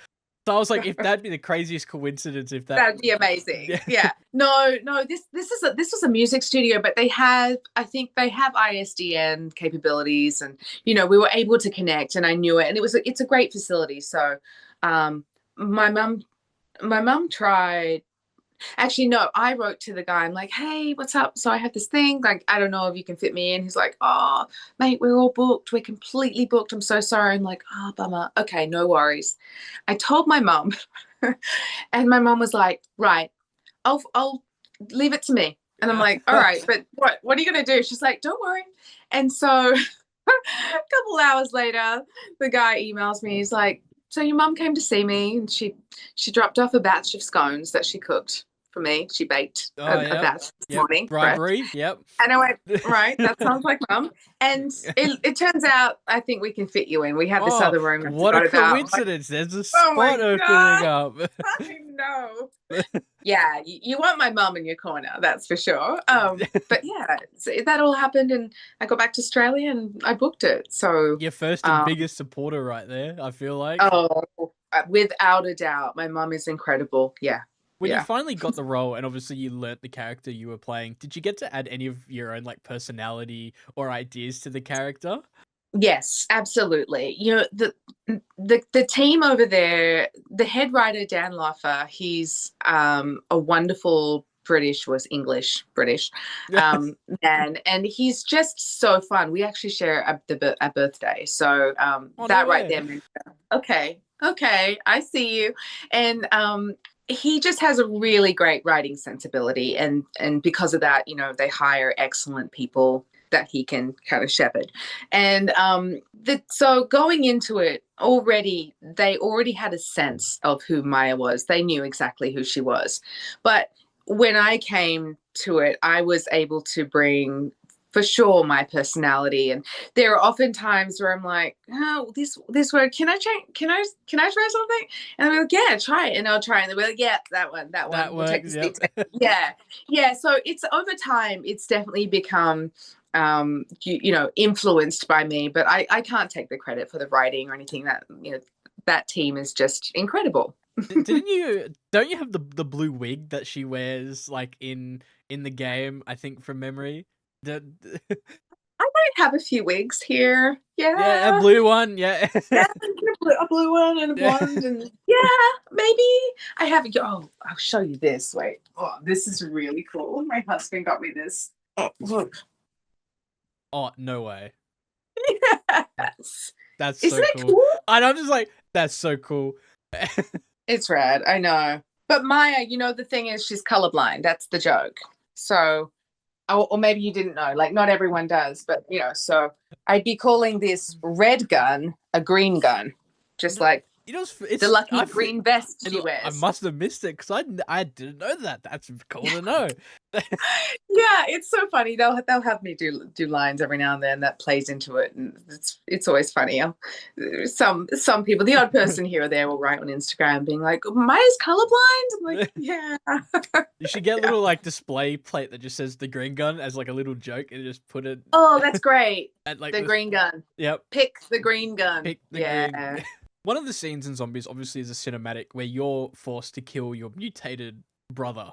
So I was like, if that'd be the craziest coincidence, if that. That'd be amazing. Yeah. Yeah. No, no, this was a music studio, but I think they have ISDN capabilities, and we were able to connect, and I knew it, and it's a great facility. So um my mum tried. Actually, no, I wrote to the guy. I'm like, "Hey, what's up? So I have this thing. Like, I don't know if you can fit me in." He's like, "Oh, mate, we're all booked. We're completely booked. I'm so sorry." I'm like, "Oh, bummer. Okay, no worries." I told my mum, and my mum was like, "Right, I'll leave it to me." And I'm like, "All right, but what are you gonna do?" She's like, "Don't worry." And so a couple hours later, the guy emails me. He's like, "So your mum came to see me, and she dropped off a batch of scones that she cooked for me. She baked Oh, a yep. batch this Yep. morning, fresh." Bribery. Yep. And I went, "Right, that sounds like mum." And it turns out I think we can fit you in. We have this Oh, other room I what a forgot about. I'm like, coincidence! There's a oh my spot opening God, up. I know. Yeah, you want my mum in your corner, that's for sure. But yeah, so that all happened, and I got back to Australia and I booked it. So, Your first and um, biggest supporter right there, I feel like. oh, without a doubt, my mum is incredible. Yeah, When you yeah. finally got the role and obviously you learnt the character you were playing, did you get to add any of your own like personality or ideas to the character? Yes, absolutely. The team over there, the head writer Dan Loffer, he's a wonderful British man, and he's just so fun. We actually share a birthday, so Oh, no that right way. there meant, okay, okay, I see you. And he just has a really great writing sensibility, and because of that, they hire excellent people that he can kind of shepherd. And so going into it, they already had a sense of who Maya was. They knew exactly who she was. But when I came to it, I was able to bring, for sure, my personality. And there are often times where I'm like, "Oh, this word, can I try? Can I try something?" And I'm like, "Yeah, try it." And I'll try, and they'll be like, "Yeah, that one. That We'll take works, this yep. detail." Yeah, yeah. So it's over time, it's definitely become influenced by me, but I can't take the credit for the writing or anything. That team is just incredible. Don't you have the blue wig that she wears like in the game, I think from memory? The, I might have a few wigs here. yeah, a Yeah. blue one, yeah. Yeah, a blue one and a Yeah. blonde, and yeah, maybe I have. Oh, I'll show you this. Wait, oh, this is really cool. My husband got me this. Oh, look. Oh, no way. Yes. That's Isn't so it cool. cool? And I'm just like, that's so cool. It's rad. I know. But Maya, the thing is, she's colorblind. That's the joke. So, or maybe you didn't know. Like, not everyone does. But so I'd be calling this red gun a green gun, just like the lucky green vest she I wears. must have missed it because I didn't know that. That's cool to know. Yeah, it's so funny. They'll have me do lines every now and then that plays into it, and it's always funny. Some people, the odd person here or there, will write on Instagram being like, "Maya's colorblind." I'm like, yeah. You should get a Yeah. little like display plate that just says the green gun as like a little joke and just put it Oh, that's great. at like The green gun. Yep. Pick the green gun. Pick the Yeah. green. One of the scenes in Zombies obviously is a cinematic where you're forced to kill your mutated brother.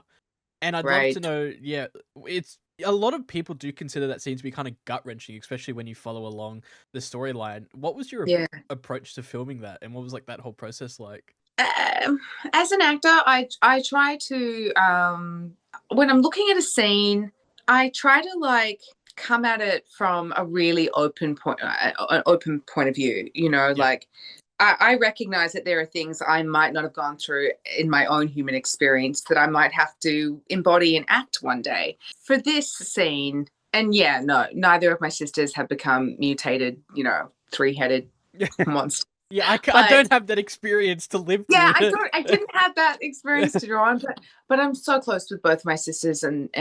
And I'd love to know, yeah, it's a lot of people do consider that scene to be kind of gut wrenching, especially when you follow along the storyline. What was your approach to filming that, and what was like that whole process like? As an actor, I try to when I'm looking at a scene, I try to like come at it from a really open point of view. Like I recognize that there are things I might not have gone through in my own human experience that I might have to embody and act one day. For this scene, and yeah, no, neither of my sisters have become mutated, 3-headed monsters. Yeah, I don't have that experience to live through. Yeah, I didn't have that experience to draw on, but I'm so close with both my sisters, and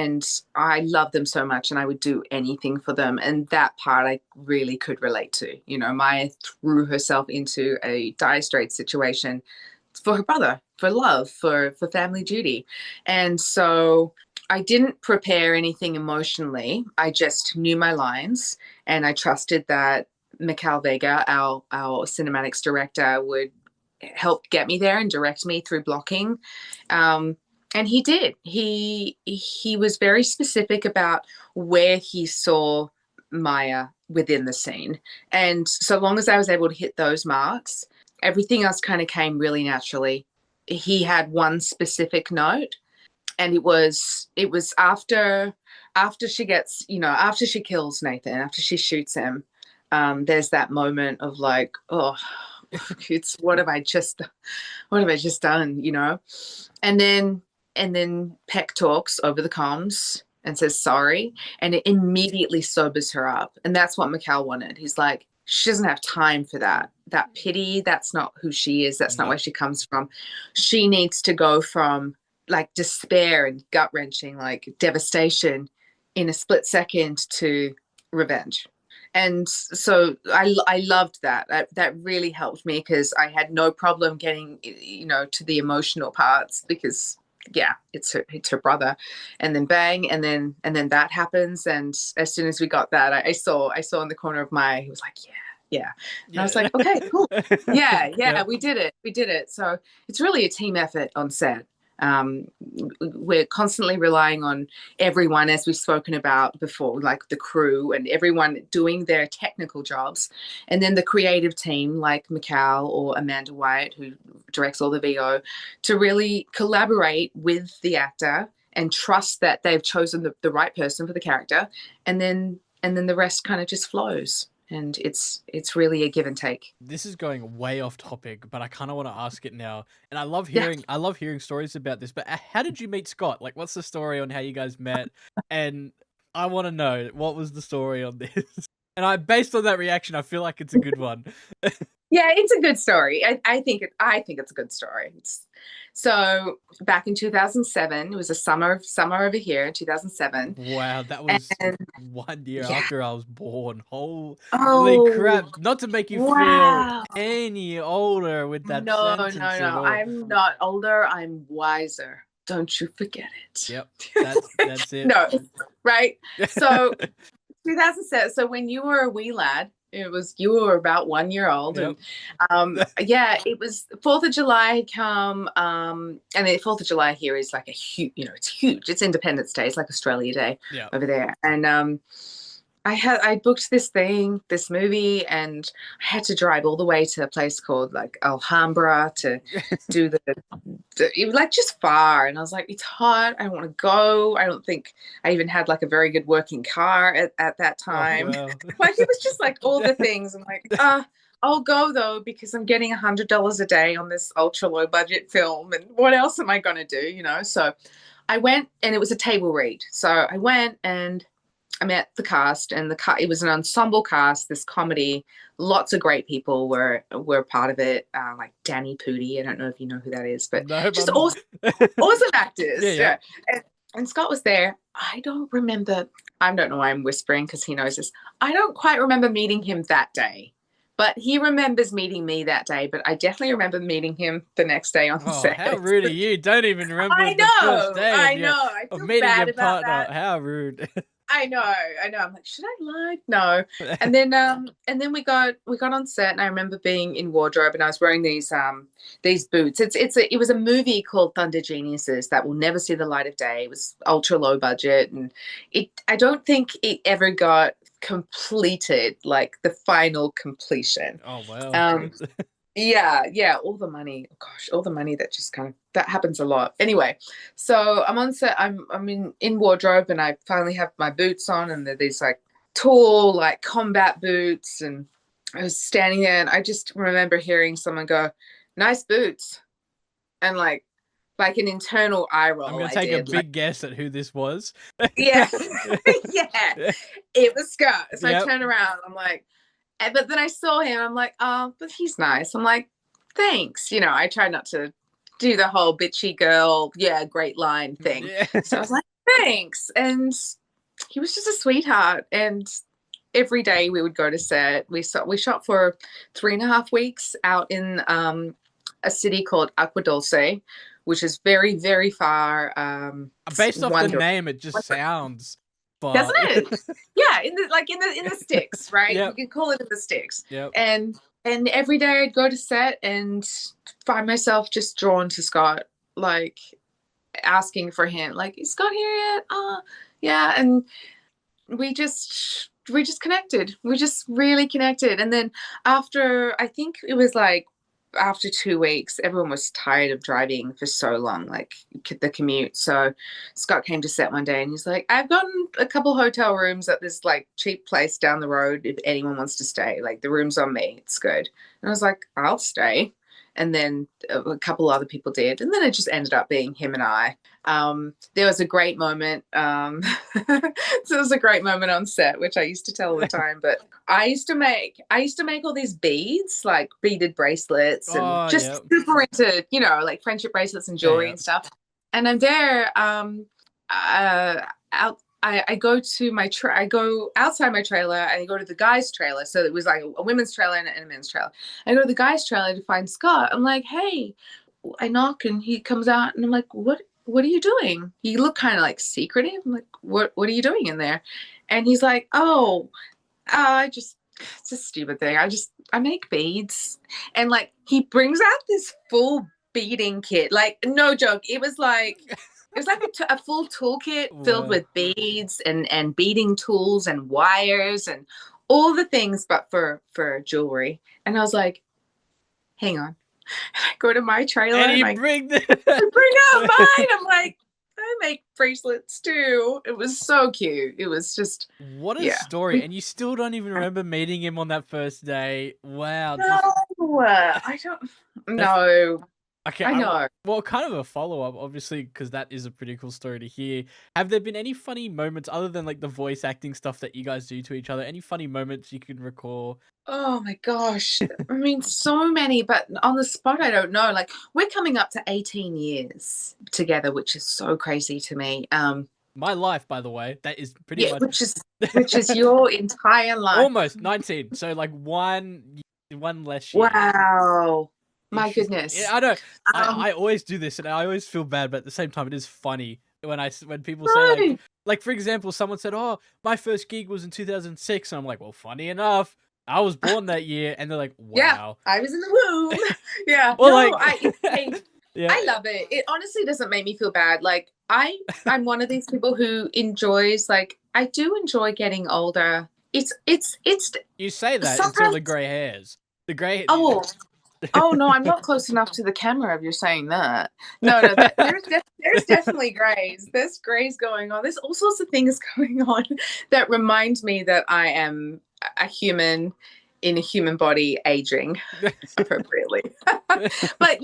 I love them so much, and I would do anything for them. And that part I really could relate to. Maya threw herself into a dire straits situation for her brother, for love, for family duty. And so I didn't prepare anything emotionally. I just knew my lines, and I trusted that Mikal Vega, our cinematics director, would help get me there and direct me through blocking. And he did. He was very specific about where he saw Maya within the scene. And so long as I was able to hit those marks, everything else kind of came really naturally. He had one specific note, and it was after she gets, after she kills Nathan, after she shoots him, there's that moment of like, oh, it's what have I just done, and then Peck talks over the comms and says sorry, and it immediately sobers her up, and that's what Mikal wanted. He's like, she doesn't have time for that pity. That's not who she is. That's not where she comes from. She needs to go from like despair and gut wrenching, like devastation in a split second to revenge. And so I loved that. That really helped me, because I had no problem getting, to the emotional parts, because yeah, it's her brother, and then bang, and then that happens. And as soon as we got that, I saw in the corner of my, he was like, yeah. And I was like, okay, cool. Yeah, we did it. So it's really a team effort on set. We're constantly relying on everyone, as we've spoken about before, like the crew and everyone doing their technical jobs, and then the creative team like Mikal or Amanda White, who directs all the VO, to really collaborate with the actor and trust that they've chosen the right person for the character, and then the rest kind of just flows. And it's really a give and take. This is going way off topic, but I kind of want to ask it now. And I love hearing stories about this. But how did you meet Scott? Like, what's the story on how you guys met? And I want to know, what was the story on this? And based on that reaction, I feel like it's a good one. Yeah, it's a good story. I think it's a good story. So back in 2007, it was a summer over here in 2007. Wow, that was 1 year after I was born. Holy crap! Not to make you feel any older with that sentence. No. I'm not older. I'm wiser. Don't you forget it. Yep, that's it. No, right? So 2007. So when you were a wee lad, you were about 1 year old. Yep. And it was 4th of July had come, and the 4th of July here is like a huge, it's huge. It's Independence Day. It's like Australia Day over there. And I booked this movie, and I had to drive all the way to a place called like Alhambra to do it was like just far. And I was like, it's hot. I don't want to go. I don't think I even had like a very good working car at that time. Oh, wow. Like it was just like all the things. I'm like, I'll go though, because I'm getting $100 a day on this ultra low budget film. And what else am I going to do? So I went, and it was a table read. So I went and I met the cast, and it was an ensemble cast, this comedy. Lots of great people were part of it, like Danny Pudi. I don't know if you know who that is, but just awesome actors. Yeah. And Scott was there. I don't know why I'm whispering, because he knows this. I don't quite remember meeting him that day, but he remembers meeting me that day. But I definitely remember meeting him the next day on the set. How rude are you? Don't even remember the first day I feel meeting bad your about partner. that. How rude. I know. I'm like, should I lie? No. And then we got on set, and I remember being in wardrobe, and I was wearing these boots. It was a movie called Thunder Geniuses that will never see the light of day. It was ultra low budget, and I don't think it ever got completed, like the final completion. Oh wow. Yeah, all the money. Oh, gosh, all the money that just kind of that happens a lot. Anyway, so I'm on set. I'm in wardrobe, and I finally have my boots on, and they're these like tall like combat boots, and I was standing there, and I just remember hearing someone go, "Nice boots," and like an internal eye I'm roll. gonna I take a did like, big guess at who this was. yeah, yeah, it was Scott. So I Yep. turned around. I'm like, but then I saw him. I'm like, oh, but he's nice. I'm like, thanks. I try not to do the whole bitchy girl, yeah, great line thing. Yeah. So I was like, thanks. And he was just a sweetheart. And every day we would go to set. We shot for 3.5 weeks out in a city called Aqua Dulce, which is very, very far. Based off the name, it just sounds far. Doesn't it? Yeah, in the sticks, right? Yep. You can call it in the sticks. Yep. And every day I'd go to set and find myself just drawn to Scott, like asking for him, like, is Scott here yet? Yeah. And we just connected. We just really connected. And then after, I think it was like after 2 weeks, everyone was tired of driving for so long, like the commute. So Scott came to set one day and he's like, I've gotten a couple hotel rooms at this like cheap place down the road if anyone wants to stay. Like the room's on me. It's good. And I was like, I'll stay. And then a couple other people did. And then it just ended up being him and I. There was a great moment. So it was a great moment on set, which I used to tell all the time. But I used to make all these beads, like beaded bracelets, and just super into, like friendship bracelets and jewelry and stuff. And I'm there. I go to I go outside my trailer and I go to the guys' trailer. So it was like a women's trailer and a men's trailer. I go to the guys' trailer to find Scott. I'm like, hey, I knock and he comes out and I'm like, what are you doing? He looked kind of like secretive. I'm like, what are you doing in there? And he's like, oh, it's a stupid thing. I make beads. And like, he brings out this full beading kit. Like, no joke. It was like a full toolkit filled with beads and beading tools and wires and all the things, but for jewelry. And I was like, hang on. And I go to my trailer and I bring out mine. I'm like, I make bracelets too. It was so cute. It was just what a story. And you still don't even remember meeting him on that first day. Wow. No, I don't know. Okay, I know. Well, kind of a follow-up, obviously, because that is a pretty cool story to hear. Have there been any funny moments, other than like the voice acting stuff that you guys do to each other? Any funny moments you can recall? Oh my gosh. I mean, so many, but on the spot, I don't know. Like, we're coming up to 18 years together, which is so crazy to me. My life, by the way, that is pretty much... which is your entire life. Almost 19. So like one less year. Wow. My goodness. Yeah, I know. I always do this and I always feel bad, but at the same time, it is funny when people say like, for example, someone said, oh, my first gig was in 2006. And I'm like, well, funny enough, I was born that year. And they're like, wow. Yeah, I was in the womb. Yeah. Well, no, I love it. It honestly doesn't make me feel bad. Like I'm one of these people who enjoys, like, I do enjoy getting older. It's you say that until the gray hairs. The gray Oh no, I'm not close enough to the camera if you're saying that. No, there's definitely grays. There's grays going on. There's all sorts of things going on that remind me that I am a human in a human body aging appropriately. But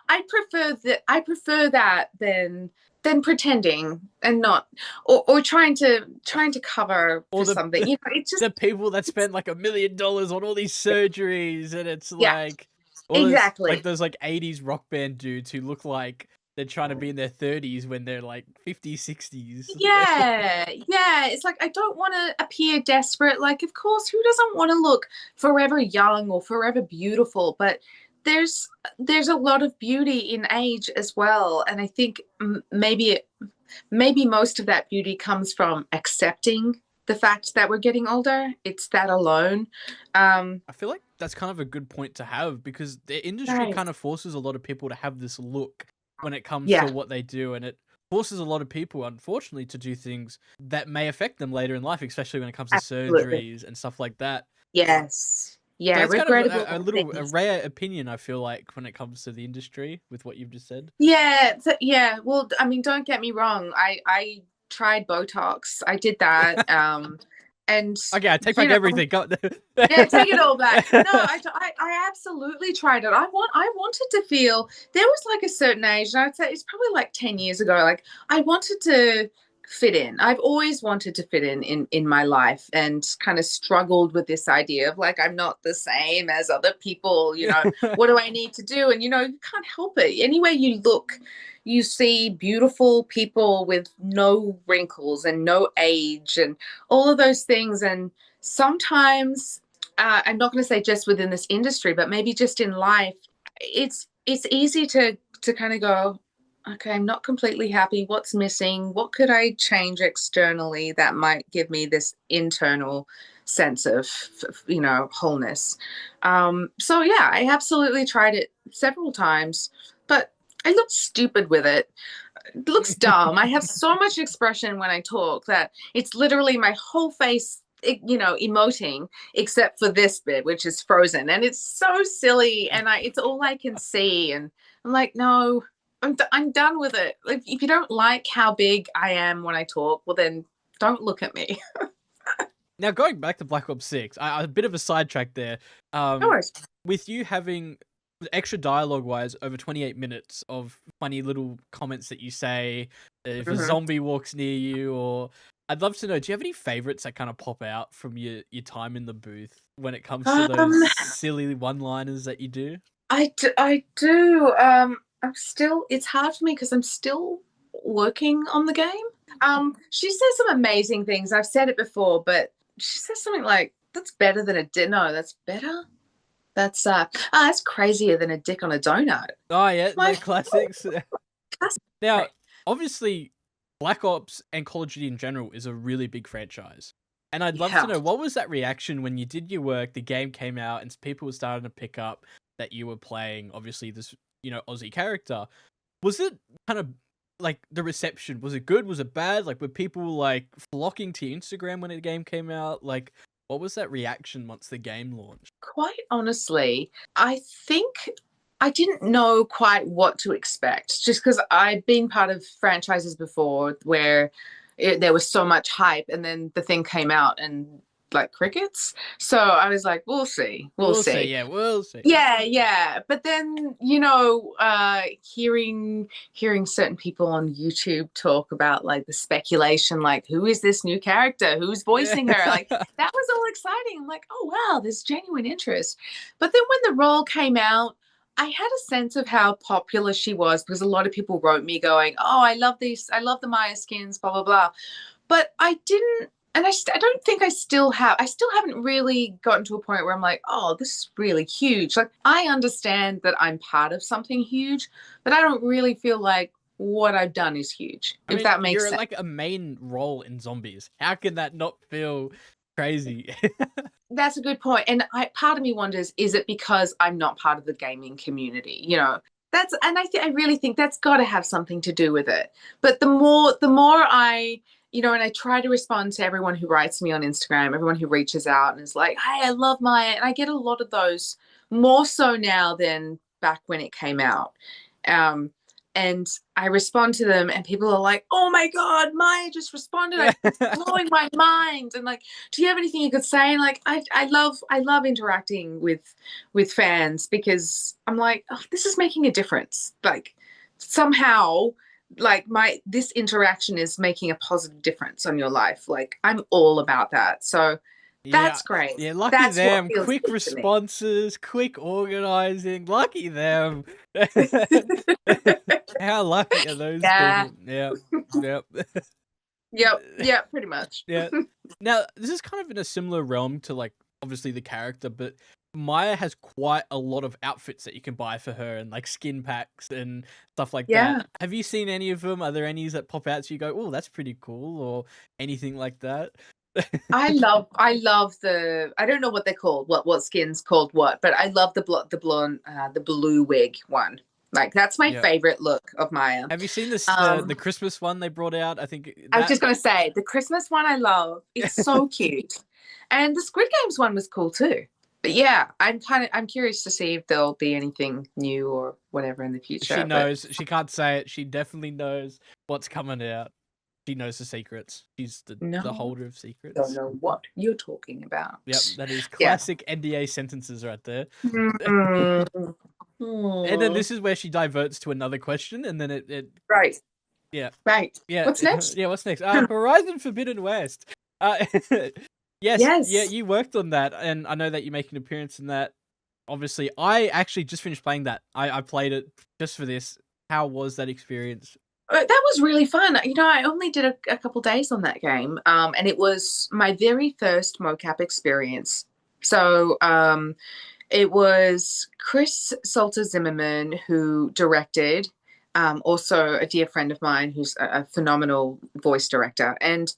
I prefer that than pretending and not or trying to cover for something. It's just the people that spend like $1 million on all these surgeries, and it's like exactly like those like 80s rock band dudes who look like they're trying to be in their 30s when they're like 50s, 60s. Yeah. It's like, I don't want to appear desperate. Like, of course, who doesn't want to look forever young or forever beautiful? But there's a lot of beauty in age as well. And I think maybe most of that beauty comes from accepting the fact that we're getting older. It's that alone. I feel like that's kind of a good point to have, because the industry kind of forces a lot of people to have this look when it comes to what they do, and it forces a lot of people, unfortunately, to do things that may affect them later in life, especially when it comes to surgeries and stuff like that. Yes. Yeah, That's kind of regrettable a things. rare opinion, I feel like, when it comes to the industry with what you've just said. Yeah, yeah. Well, I mean, don't get me wrong. I tried Botox. I did that. And Okay, I take you back know, everything. yeah, take it all back. No, I absolutely tried it. I wanted to feel there was like a certain age, and I'd say it's probably like 10 years ago. Like I wanted to fit in. I've always wanted to fit in my life, and kind of struggled with this idea of like I'm not the same as other people. What do I need to do? And you can't help it. Anywhere you look, you see beautiful people with no wrinkles and no age and all of those things. And sometimes I'm not going to say just within this industry, but maybe just in life, it's easy to kind of go, okay, I'm not completely happy. What's missing? What could I change externally that might give me this internal sense of wholeness? So yeah, I absolutely tried it several times, but I look stupid with it. It looks dumb. I have so much expression when I talk that it's literally my whole face, emoting, except for this bit, which is frozen. And it's so silly. And it's all I can see. And I'm like, no, I'm done with it. If you don't like how big I am when I talk, well, then don't look at me. Now, going back to Black Ops 6, a bit of a sidetrack there. No worries. With you having extra dialogue-wise over 28 minutes of funny little comments that you say, if a zombie walks near you, or I'd love to know, do you have any favorites that kind of pop out from your time in the booth when it comes to those silly one-liners that you do? I do. It's hard for me because I'm still working on the game. She says some amazing things. I've said it before, but she says something like, that's better than a dick. No, that's better. That's crazier than a dick on a donut. Oh yeah, Like, the classics. Classic. Now, obviously, Black Ops and Call of Duty in general is a really big franchise. And I'd love to know, what was that reaction when you did your work, the game came out, and people were starting to pick up that you were playing, obviously, this, Aussie character. Was it kind of, like, the reception, was it good? Was it bad? Like, were people, like, flocking to Instagram when the game came out? Like, what was that reaction once the game launched? Quite honestly, I think I didn't know quite what to expect, just because I've been part of franchises before where there was so much hype, and then the thing came out and like crickets. So I was like, we'll see. We'll see. Yeah, we'll see. Yeah. But then, hearing certain people on YouTube talk about like the speculation, like who is this new character? Who's voicing her? Like that was all exciting. I'm like, oh wow, there's genuine interest. But then when the role came out, I had a sense of how popular she was, because a lot of people wrote me going, oh, I love the Maya skins, blah, blah, blah. But I didn't, and I don't think I still haven't really gotten to a point where I'm like, oh, this is really huge. Like, I understand that I'm part of something huge, but I don't really feel like what I've done is huge, if that makes sense. You're like a main role in Zombies. How can that not feel crazy? That's a good point. And part of me wonders, is it because I'm not part of the gaming community? I really think that's got to have something to do with it. But the more I, and I try to respond to everyone who writes me on Instagram, everyone who reaches out and is like, hey, I love Maya. And I get a lot of those, more so now than back when it came out. And I respond to them, and people are like, oh my God, Maya just responded. It's blowing my mind. And like, do you have anything you could say? And like, I love interacting with fans, because I'm like, oh, this is making a difference. Like somehow, like this interaction is making a positive difference on your life. Like I'm all about that. So that's great. Yeah, lucky them. Quick responses, quick organizing. Lucky them. How lucky are those people? Yeah, pretty much. Yeah. Now, this is kind of in a similar realm to, like, obviously the character, but Maya has quite a lot of outfits that you can buy for her, and like skin packs and stuff like that. Have you seen any of them? Are there any that pop out so you go, oh, that's pretty cool, or anything like that? I love the, I don't know what they're called, what skin's called what, but I love the blue wig one. Like that's my favorite look of Maya. Have you seen this the Christmas one they brought out? I think I was just gonna say the Christmas one I love. It's so cute. And the Squid Games one was cool too. But yeah, I'm curious to see if there'll be anything new or whatever in the future. She knows. She can't say it. She definitely knows what's coming out. She knows the secrets. She's the holder of secrets. Don't know what you're talking about. Yep, that is classic NDA sentences right there. And then this is where she diverts to another question, and then it right. Yeah. Right. Yeah. What's next? Yeah. What's next? Horizon Forbidden West. Yes. Yeah. You worked on that, and I know that you make an appearance in that. Obviously, I actually just finished playing that. I played it just for this. How was that experience? That was really fun. You know, I only did a couple days on that game, and it was my very first mocap experience. So it was Chris Salter Zimmerman who directed, also a dear friend of mine who's a phenomenal voice director. And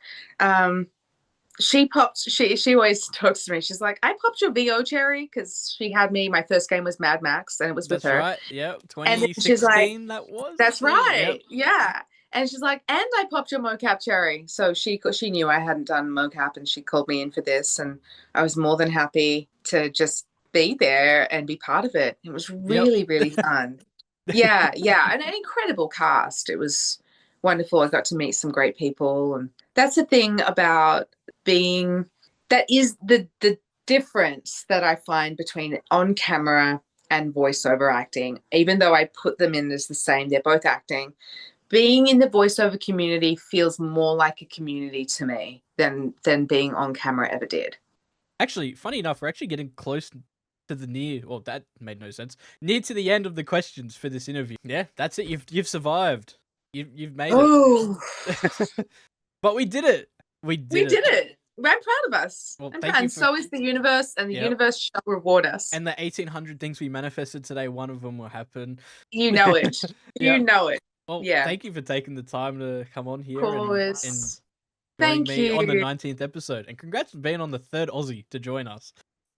she always talks to me. She's like, I popped your VO cherry because she had me. My first game was Mad Max, and it was with her. That's right. Yep. 2016. Like, that was. That's right. Yep. Yeah. And she's like, and I popped your mocap cherry. So she knew I hadn't done mocap, and she called me in for this, and I was more than happy to just be there and be part of it. It was really, really fun. Yeah. And an incredible cast. It was wonderful. I got to meet some great people, and that's the thing about that is the difference that I find between on camera and voiceover acting. Even though I put them in as the same, they're both acting. Being in the voiceover community feels more like a community to me than being on camera ever did. Actually, funny enough, we're actually getting close to the well, that made no sense. Near to the end of the questions for this interview. Yeah, that's it. You've survived. You've made it. But we did it. We did it. I'm proud of us. Well, and so is the universe, and the universe shall reward us. And the 1,800 things we manifested today, one of them will happen. You know it. You know it. Well, thank you for taking the time to come on here and join me on the 19th episode. And congrats on being on the 3rd Aussie to join us.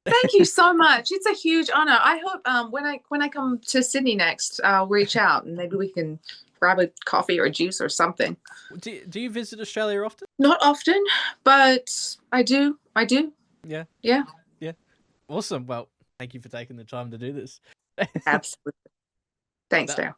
Thank you so much. It's a huge honor. I hope when I come to Sydney next, I'll reach out and maybe we can grab a coffee or a juice or something. Do you visit Australia often? Not often, but I do. Yeah. Awesome. Well, thank you for taking the time to do this. Absolutely. Thanks, Dale.